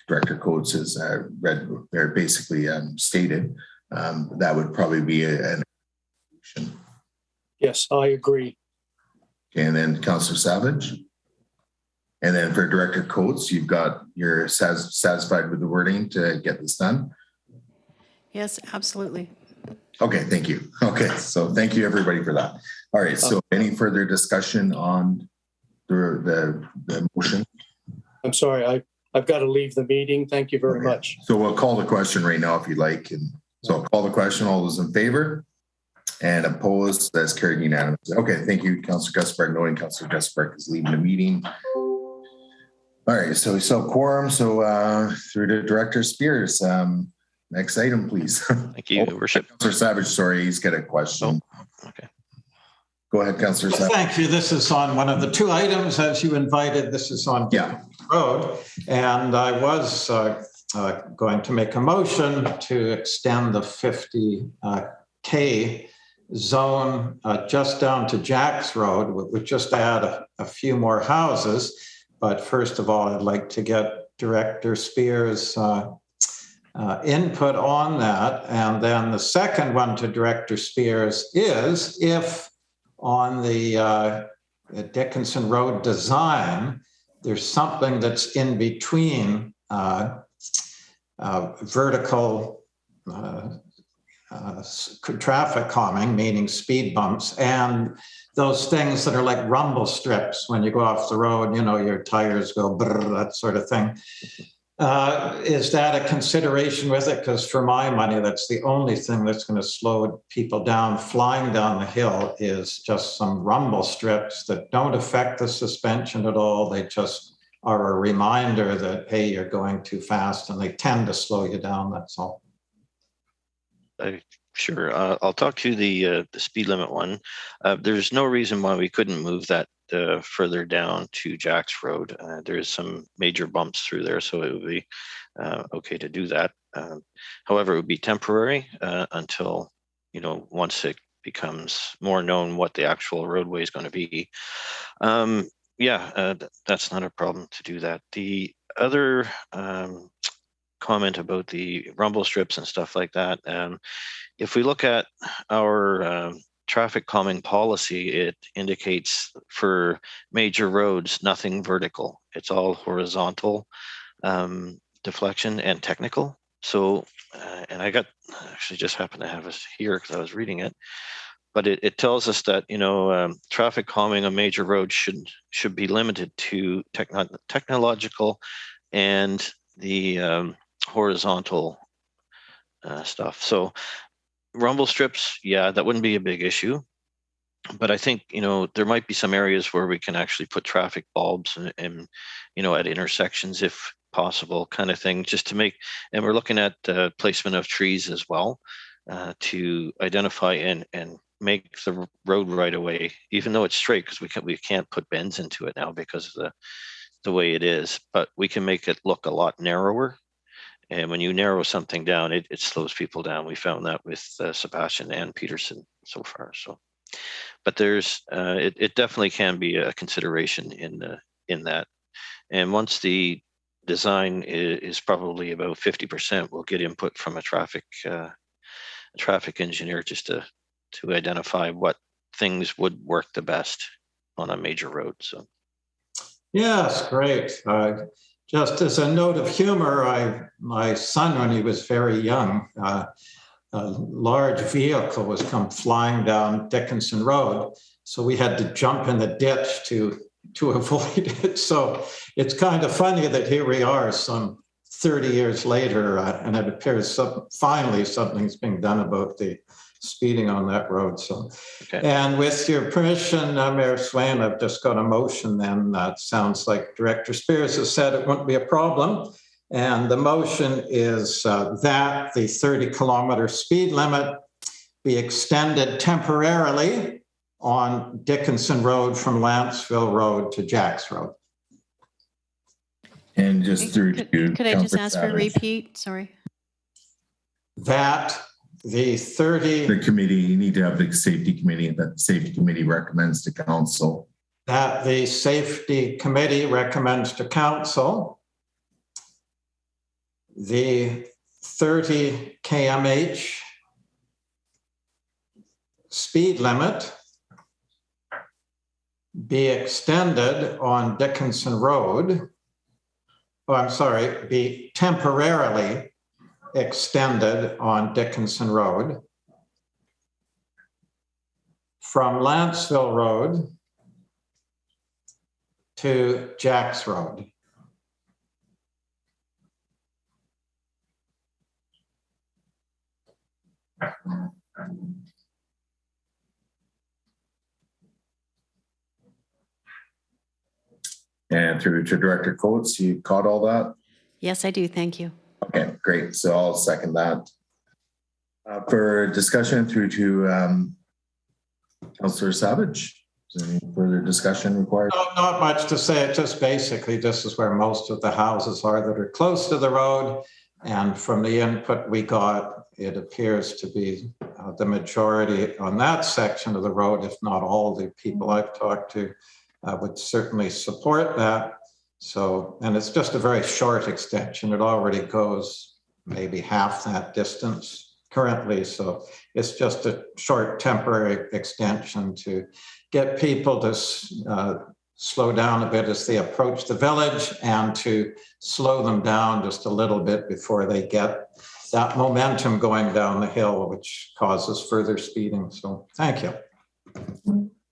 Speaker 1: Director Coates has read or basically stated, that would probably be an solution.
Speaker 8: Yes, I agree.
Speaker 1: And then Councillor Savage. And then for Director Coates, you're satisfied with the wording to get this done?
Speaker 2: Yes, absolutely.
Speaker 1: Okay, thank you. Okay, so thank you everybody for that. All right, so any further discussion on the motion?
Speaker 8: I'm sorry, I've got to leave the meeting. Thank you very much.
Speaker 1: So we'll call the question right now if you'd like. And so I'll call the question. All those in favor and opposed, that's carried unanimously. Okay, thank you, Councillor Gesselbrecht. Knowing Councillor Gesselbrecht is leaving the meeting. All right, so we still have quorum. So through to Director Spears. Next item, please.
Speaker 10: Thank you, Your Worship.
Speaker 1: Councillor Savage, sorry, he's got a question.
Speaker 10: Oh, okay.
Speaker 1: Go ahead, Councillor Savage.
Speaker 6: Thank you. This is on one of the two items as you invited. This is on road. And I was going to make a motion to extend the 50K zone just down to Jack's Road. We would just add a few more houses. But first of all, I'd like to get Director Spears' input on that. And then the second one to Director Spears is if on the Dickinson Road design, there's something that's in between vertical traffic calming, meaning speed bumps, and those things that are like rumble strips when you go off the road, you know, your tires go brrr, that sort of thing. Is that a consideration with it? Because for my money, that's the only thing that's going to slow people down flying down the hill is just some rumble strips that don't affect the suspension at all. They just are a reminder that, hey, you're going too fast, and they tend to slow you down, that's all.
Speaker 10: Sure. I'll talk to the speed limit one. There's no reason why we couldn't move that further down to Jack's Road. There's some major bumps through there, so it would be okay to do that. However, it would be temporary until, you know, once it becomes more known what the actual roadway is going to be. That's not a problem to do that. The other comment about the rumble strips and stuff like that, if we look at our traffic calming policy, it indicates for major roads, nothing vertical. It's all horizontal deflection and technical. So, and I actually just happened to have it here because I was reading it, but it tells us that, you know, traffic calming on major roads should be limited to technological and the horizontal stuff. So rumble strips, yeah, that wouldn't be a big issue. But I think, you know, there might be some areas where we can actually put traffic bulbs and you know, at intersections if possible, kind of thing, just to make, and we're looking at placement of trees as well to identify and make the road right away, even though it's straight, because we can't put bends into it now because of the way it is, but we can make it look a lot narrower. And when you narrow something down, it slows people down. We found that with Sebastian and Peterson so far. So, but there's it definitely can be a consideration in that. And once the design is probably about 50%, we'll get input from a traffic engineer just to identify what things would work the best on a major road. So.
Speaker 6: Yes, great. Just as a note of humor, my son, when he was very young, a large vehicle was come flying down Dickinson Road. So we had to jump in the ditch to avoid it. So it's kind of funny that here we are some 30 years later, and it appears finally something's being done about the speeding on that road. So, okay. And with your permission, Mayor Swain, I've just got a motion then that sounds like Director Spears has said it wouldn't be a problem. And the motion is that the 30-kilometer speed limit be extended temporarily on Dickinson Road from Lantzville Road to Jack's Road.
Speaker 1: And just through to
Speaker 2: could I just ask for a repeat? Sorry.
Speaker 6: That the
Speaker 1: committee, you need to have the safety committee, and that the safety committee recommends to council.
Speaker 6: That the safety committee recommends to council the 30 km/h speed limit be extended on Dickinson Road. Oh, I'm sorry, be temporarily extended on Dickinson Road from Lanceville Road to Jack's Road.
Speaker 1: And through to Director Coates, you caught all that?
Speaker 2: Yes, I do. Thank you.
Speaker 1: Okay, great. So I'll second that. For discussion through to Councillor Savage. Is there any further discussion required?
Speaker 6: No, not much to say. It just basically, this is where most of the houses are that are close to the road. And from the input we got, it appears to be the majority on that section of the road, if not all the people I've talked to, would certainly support that. So, and it's just a very short extension. It already goes maybe half that distance currently. So it's just a short temporary extension to get people to slow down a bit as they approach the village and to slow them down just a little bit before they get that momentum going down the hill, which causes further speeding. So thank you.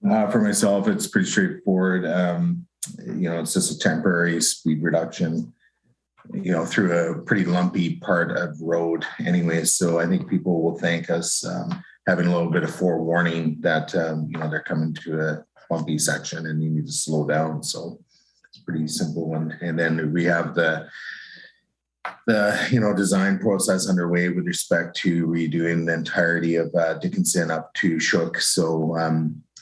Speaker 1: For myself, it's pretty straightforward. It's just a temporary speed reduction, through a pretty lumpy part of road anyway. So I think people will thank us having a little bit of forewarning that, they're coming to a bumpy section and you need to slow down. So it's a pretty simple one. And then we have the design process underway with respect to redoing the entirety of Dickinson up to Shook. So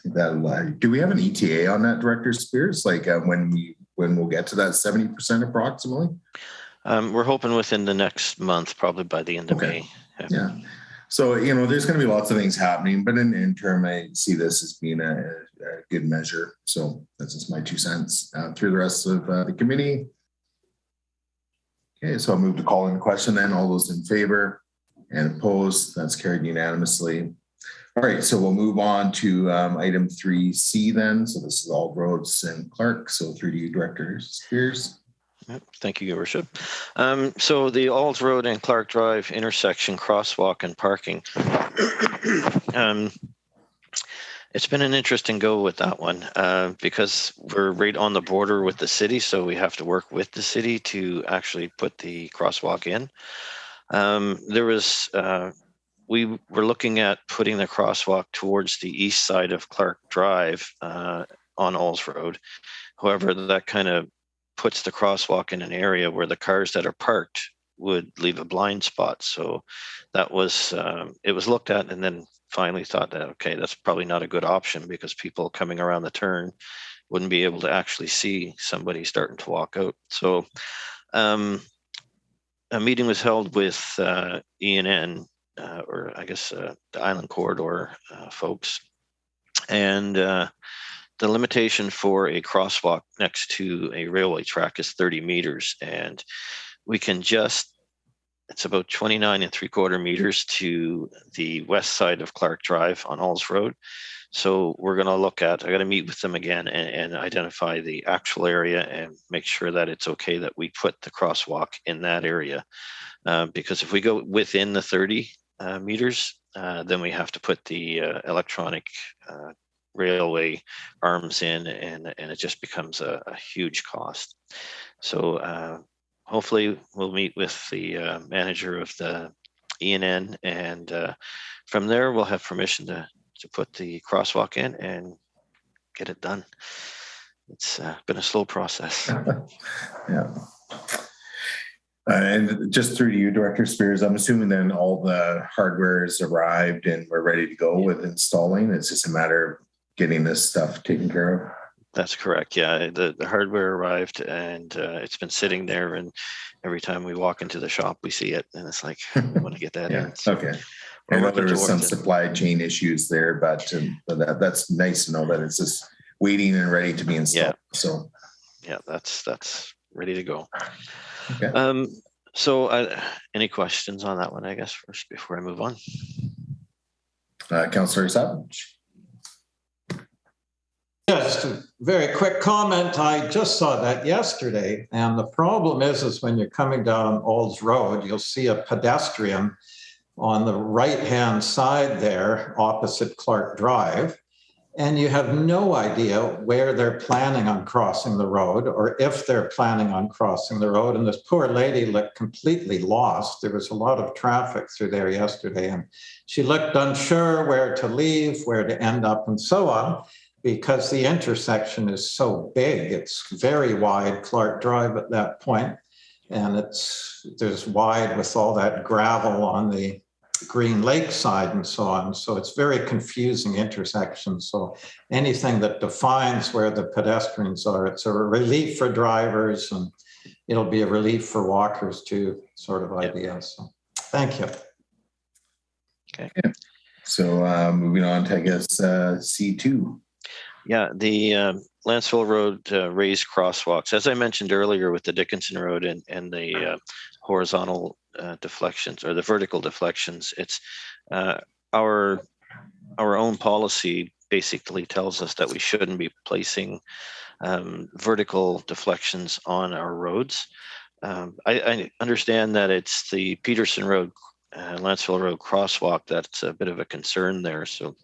Speaker 1: do we have an ETA on that, Director Spears? Like when we'll get to that 70% approximately?
Speaker 10: We're hoping within the next month, probably by the end of May.
Speaker 1: Yeah. So, there's going to be lots of things happening, but in the interim, I see this as being a good measure. So that's just my 2 cents through the rest of the committee. Okay, so I'll move to call in the question then. All those in favor and opposed, that's carried unanimously. All right, so we'll move on to item 3C then. So this is all roads in Clark. So through to you, Director Spears.
Speaker 10: Thank you, Your Worship. So the Alls Road and Clark Drive intersection crosswalk and parking. It's been an interesting go with that one because we're right on the border with the city. So we have to work with the city to actually put the crosswalk in. We were looking at putting the crosswalk towards the east side of Clark Drive on Alls Road. However, that kind of puts the crosswalk in an area where the cars that are parked would leave a blind spot. So that was, it was looked at and then finally thought that, okay, that's probably not a good option because people coming around the turn wouldn't be able to actually see somebody starting to walk out. So a meeting was held with ENN, or I guess the Island Corridor folks. And the limitation for a crosswalk next to a railway track is 30 meters. And we can it's about 29.75 meters to the west side of Clark Drive on Alls Road. So we're going to look at, I got to meet with them again and identify the actual area and make sure that it's okay that we put the crosswalk in that area. Because if we go within the 30 meters, then we have to put the electronic railway arms in and it just becomes a huge cost. So hopefully we'll meet with the manager of the ENN and from there we'll have permission to put the crosswalk in and get it done. It's been a slow process.
Speaker 1: Yeah. And just through to you, Director Spears, I'm assuming then all the hardware has arrived and we're ready to go with installing. It's just a matter of getting this stuff taken care of.
Speaker 10: That's correct. Yeah, the hardware arrived and it's been sitting there, and every time we walk into the shop, we see it, and it's like we want to get that in. So
Speaker 1: okay. I know there was some supply chain issues there, but that's nice to know that it's just waiting and ready to be installed.
Speaker 10: Yeah.
Speaker 1: So
Speaker 10: yeah, that's ready to go.
Speaker 1: Okay.
Speaker 10: So any questions on that one, I guess, first before I move on?
Speaker 1: Councillor Savage.
Speaker 6: Yeah, just a very quick comment. I just saw that yesterday, and the problem is when you're coming down Alls Road, you'll see a pedestrian on the right-hand side there, opposite Clark Drive, and you have no idea where they're planning on crossing the road or if they're planning on crossing the road. And this poor lady looked completely lost. There was a lot of traffic through there yesterday, and she looked unsure where to leave, where to end up, and so on. Because the intersection is so big, it's very wide, Clark Drive at that point, and there's wide with all that gravel on the Green Lake side and so on. So it's very confusing intersection. So anything that defines where the pedestrians are, it's a relief for drivers and it'll be a relief for walkers too, sort of idea. So thank you.
Speaker 10: Okay.
Speaker 1: So moving on to, I guess, C2.
Speaker 10: Yeah, the Lanceville Road raised crosswalks. As I mentioned earlier with the Dickinson Road and the horizontal deflections or the vertical deflections, it's our own policy basically tells us that we shouldn't be placing vertical deflections on our roads. I understand that it's the Peterson Road, Lanceville Road crosswalk that's a bit of a concern there. So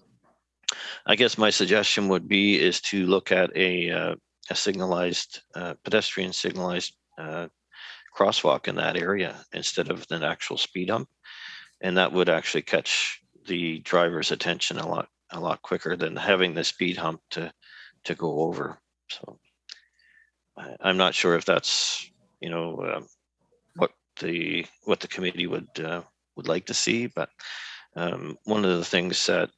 Speaker 10: I guess my suggestion would be is to look at a signalized, pedestrian signalized crosswalk in that area instead of an actual speed hump. And that would actually catch the driver's attention a lot quicker than having the speed hump to go over. So I'm not sure if that's, what the committee would like to see, but one of the things that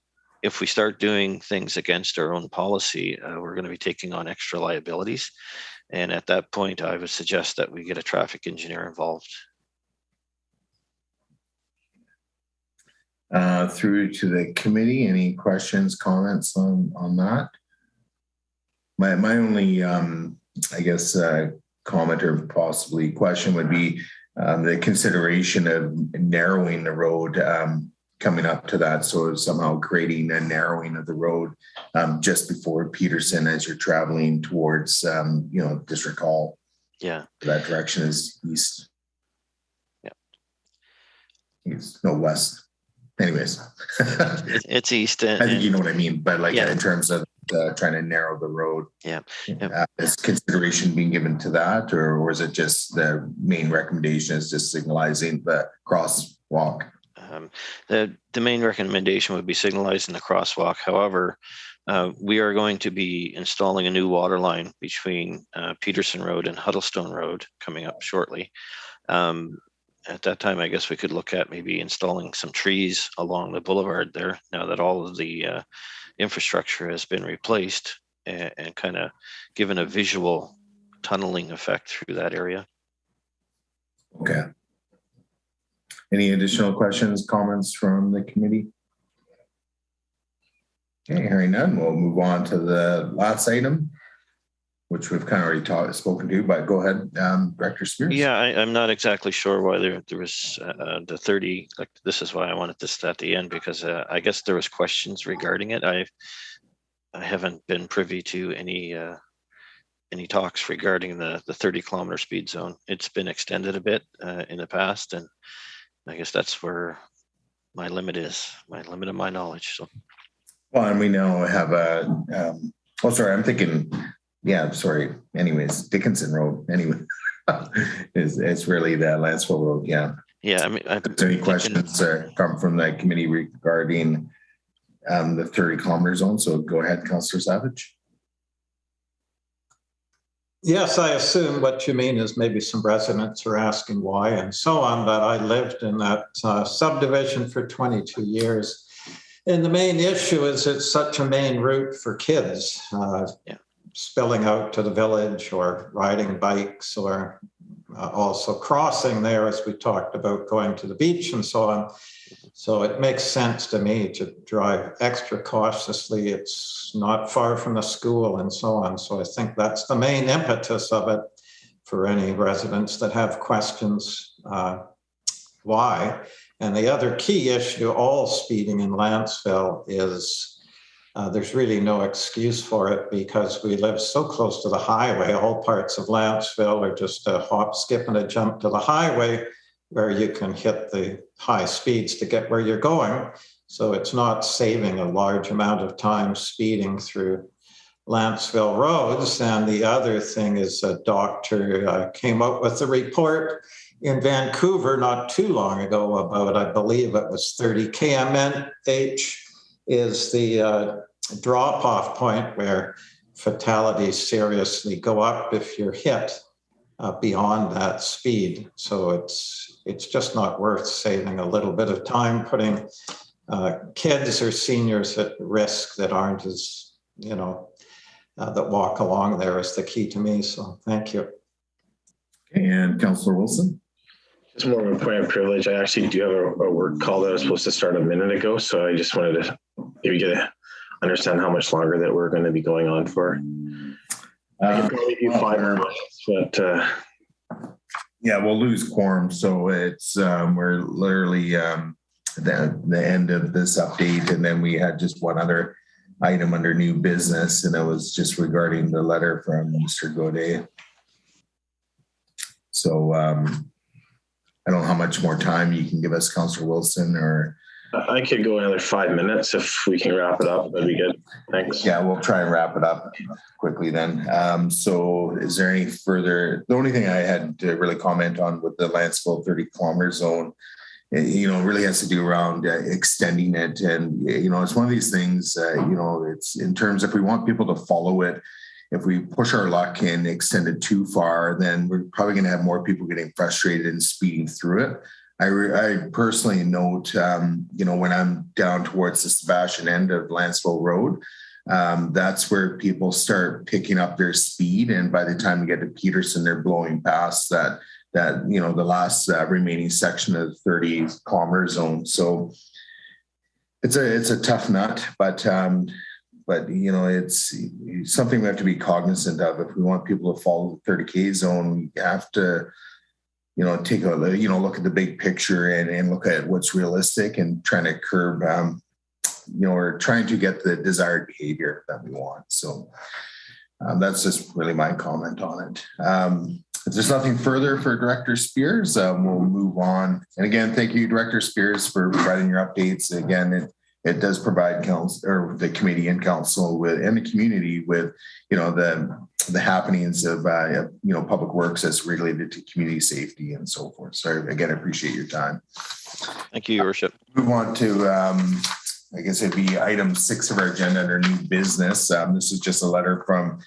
Speaker 10: if we start doing things against our own policy, we're going to be taking on extra liabilities. And at that point, I would suggest that we get a traffic engineer involved.
Speaker 1: Through to the committee, any questions, comments on that? My only, I guess, comment or possibly question would be the consideration of narrowing the road coming up to that. So somehow creating a narrowing of the road just before Peterson as you're traveling towards, District Hall.
Speaker 10: Yeah.
Speaker 1: That direction is east.
Speaker 10: Yeah.
Speaker 1: It's no west. Anyways.
Speaker 10: It's east.
Speaker 1: I think you know what I mean, but in terms of trying to narrow the road.
Speaker 10: Yeah.
Speaker 1: Is consideration being given to that, or is it just the main recommendation is just signalizing the crosswalk?
Speaker 10: The main recommendation would be signalizing the crosswalk. However, we are going to be installing a new water line between Peterson Road and Huddlestone Road coming up shortly. At that time, I guess we could look at maybe installing some trees along the boulevard there now that all of the infrastructure has been replaced and kind of given a visual tunneling effect through that area.
Speaker 1: Okay. Any additional questions, comments from the committee? Okay, hearing none, we'll move on to the last item, which we've kind of already spoken to, but go ahead, Director Spears.
Speaker 10: Yeah, I'm not exactly sure why there was the 30, like this is why I wanted this at the end, because I guess there was questions regarding it. I haven't been privy to any talks regarding the 30-kilometer speed zone. It's been extended a bit in the past, and I guess that's where my limit of my knowledge. So.
Speaker 1: Well, and we now have I'm thinking. Yeah, sorry. Anyways, Dickinson Road. Anyway, it's really the Lanceville Road. Yeah.
Speaker 10: Yeah. I mean,
Speaker 1: any questions come from the committee regarding the 30 kilometer zone? So go ahead, Councillor Savage.
Speaker 6: Yes, I assume what you mean is maybe some residents are asking why and so on, but I lived in that subdivision for 22 years. And the main issue is it's such a main route for kids. Spilling out to the village or riding bikes or also crossing there, as we talked about, going to the beach and so on. So it makes sense to me to drive extra cautiously. It's not far from the school and so on. So I think that's the main impetus of it for any residents that have questions why. And the other key issue, all speeding in Lanceville is there's really no excuse for it because we live so close to the highway. All parts of Lanceville are just a hop, skip, and a jump to the highway where you can hit the high speeds to get where you're going. So it's not saving a large amount of time speeding through Lanceville roads. And the other thing is a doctor came up with a report in Vancouver not too long ago about, I believe it was 30 kmh is the drop-off point where fatalities seriously go up if you're hit beyond that speed. So it's just not worth saving a little bit of time putting kids or seniors at risk that aren't as, that walk along there is the key to me. So thank you.
Speaker 1: And Councillor Wilson.
Speaker 7: Just more of a point of privilege. I actually do have a work call that I was supposed to start a minute ago. So I just wanted to maybe understand how much longer that we're going to be going on for. I could probably do 5 minutes, but
Speaker 1: yeah, we'll lose quorum. So it's we're literally the end of this update, and then we had just one other item under new business, and it was just regarding the letter from Mr. Godet. So I don't know how much more time you can give us, Councillor Wilson, or.
Speaker 7: I could go another 5 minutes if we can wrap it up. That'd be good. Thanks.
Speaker 1: Yeah, we'll try and wrap it up quickly then. So is there any further, the only thing I had to really comment on with the Lanceville 30-kilometer zone, really has to do around extending it. And, it's one of these things, it's in terms, if we want people to follow it, if we push our luck and extend it too far, then we're probably going to have more people getting frustrated and speeding through it. I personally note, when I'm down towards the Sebastian end of Lanceville Road, that's where people start picking up their speed. And by the time we get to Peterson, they're blowing past that the last remaining section of the 30-kilometer zone. So it's a tough nut, but it's something we have to be cognizant of. If we want people to follow the 30K zone, we have to take a look at the big picture and look at what's realistic and trying to curb, or trying to get the desired behavior that we want. So that's just really my comment on it. If there's nothing further for Director Spears, we'll move on. And again, thank you, Director Spears, for providing your updates. Again, it does provide council, or the committee and council and the community with, the happenings of, public works as related to community safety and so forth. So again, I appreciate your time.
Speaker 10: Thank you, Your Worship.
Speaker 1: Move on to, I guess it'd be item 6 of our agenda under new business. This is just a letter from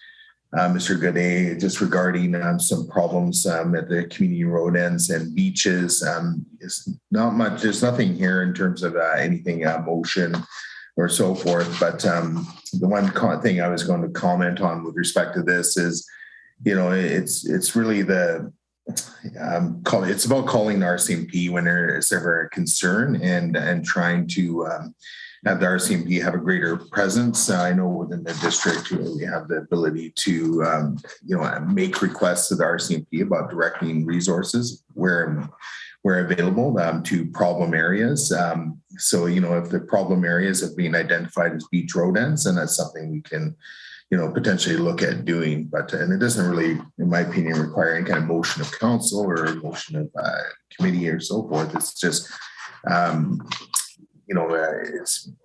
Speaker 1: Mr. Godet just regarding some problems at the community road ends and beaches. It's not much, there's nothing here in terms of anything motion or so forth. But the one thing I was going to comment on with respect to this is, it's really it's about calling the RCMP when there is ever a concern and trying to have the RCMP have a greater presence. I know within the district, we have the ability to, make requests to the RCMP about directing resources where available to problem areas. So, if the problem areas have been identified as beach road ends, then that's something we can, potentially look at doing. And it doesn't really, in my opinion, require any kind of motion of council or motion of committee or so forth. It's just,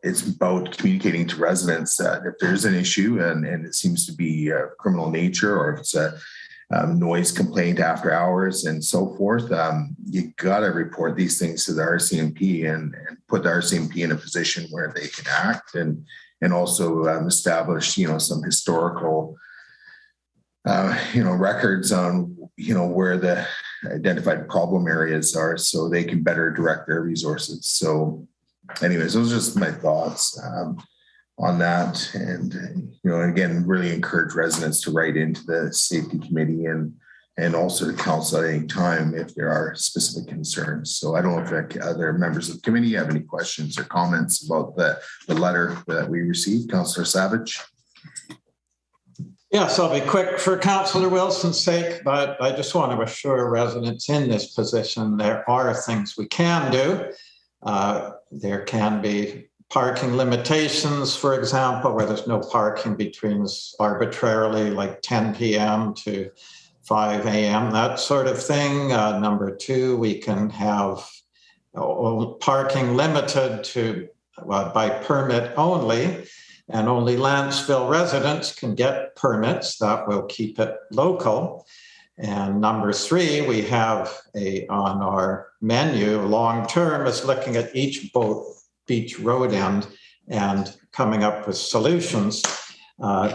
Speaker 1: it's about communicating to residents that if there's an issue and it seems to be a criminal nature, or if it's a noise complaint after hours and so forth, you got to report these things to the RCMP and put the RCMP in a position where they can act and also establish, some historical, records on, where the identified problem areas are so they can better direct their resources. So anyways, those are just my thoughts on that. And, again, really encourage residents to write into the safety committee and also to council at any time if there are specific concerns. So I don't know if other members of the committee have any questions or comments about the letter that we received. Councillor Savage.
Speaker 6: Yes, I'll be quick for Councillor Wilson's sake, but I just want to assure residents in this position there are things we can do. There can be parking limitations, for example, where there's no parking between arbitrarily like 10 p.m. to 5 a.m., that sort of thing. Number 2, we can have parking limited to by permit only, and only Lanceville residents can get permits. That will keep it local. And number 3, we have on our menu long-term is looking at each beach road end and coming up with solutions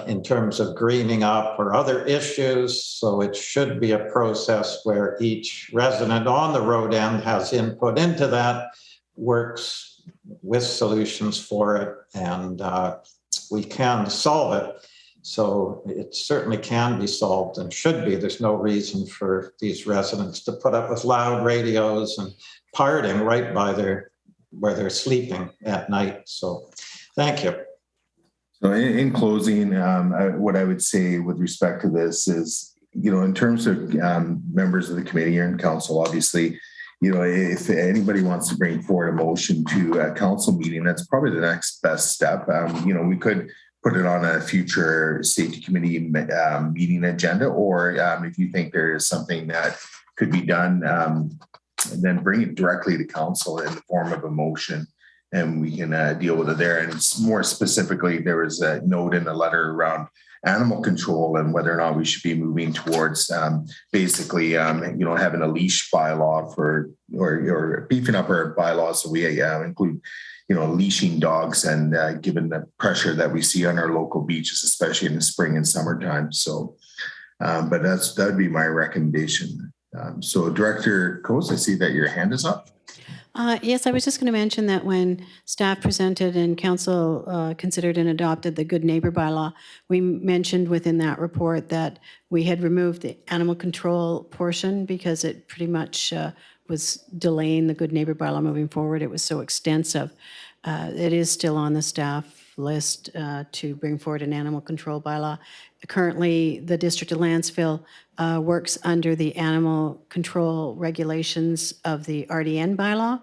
Speaker 6: in terms of greening up or other issues. So it should be a process where each resident on the road end has input into that, works with solutions for it, and we can solve it. So it certainly can be solved and should be. There's no reason for these residents to put up with loud radios and partying right by where they're sleeping at night. So thank you.
Speaker 1: So in closing, what I would say with respect to this is, in terms of members of the committee and council, obviously, if anybody wants to bring forward a motion to a council meeting, that's probably the next best step. We could put it on a future safety committee meeting agenda, or if you think there is something that could be done, and then bring it directly to council in the form of a motion, and we can deal with it there. And it's more specifically, there was a note in the letter around animal control and whether or not we should be moving towards basically, having a leash bylaw for, or beefing up our bylaws. So we include, leashing dogs, and given the pressure that we see on our local beaches, especially in the spring and summertime. So, but that'd be my recommendation. So Director Coase, I see that your hand is up.
Speaker 2: Yes, I was just going to mention that when staff presented and council considered and adopted the Good Neighbor bylaw, we mentioned within that report that we had removed the animal control portion because it pretty much was delaying the Good Neighbor bylaw moving forward. It was so extensive. It is still on the staff list to bring forward an animal control bylaw. Currently, the District of Lanceville works under the animal control regulations of the RDN bylaw,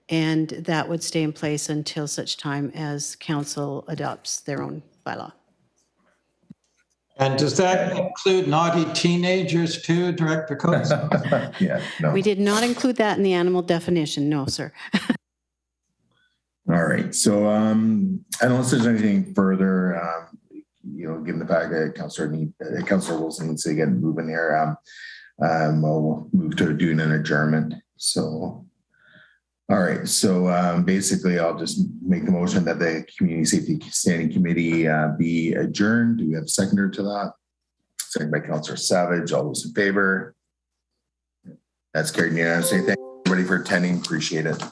Speaker 2: and that would stay in place until such time as council adopts their own bylaw.
Speaker 6: And does that include naughty teenagers too, Director Coates?
Speaker 1: Yeah, no.
Speaker 2: We did not include that in the animal definition, no, sir.
Speaker 1: All right. So unless there's anything further, given the fact that Councillor Wilson needs to get moving here, we'll move to doing an adjournment. So, all right. So basically, I'll just make the motion that the Community Safety Standing Committee be adjourned. Do we have a seconder to that? Second by Councillor Savage. All those in favor? That's carried unanimously. Thank you everybody for attending. Appreciate it.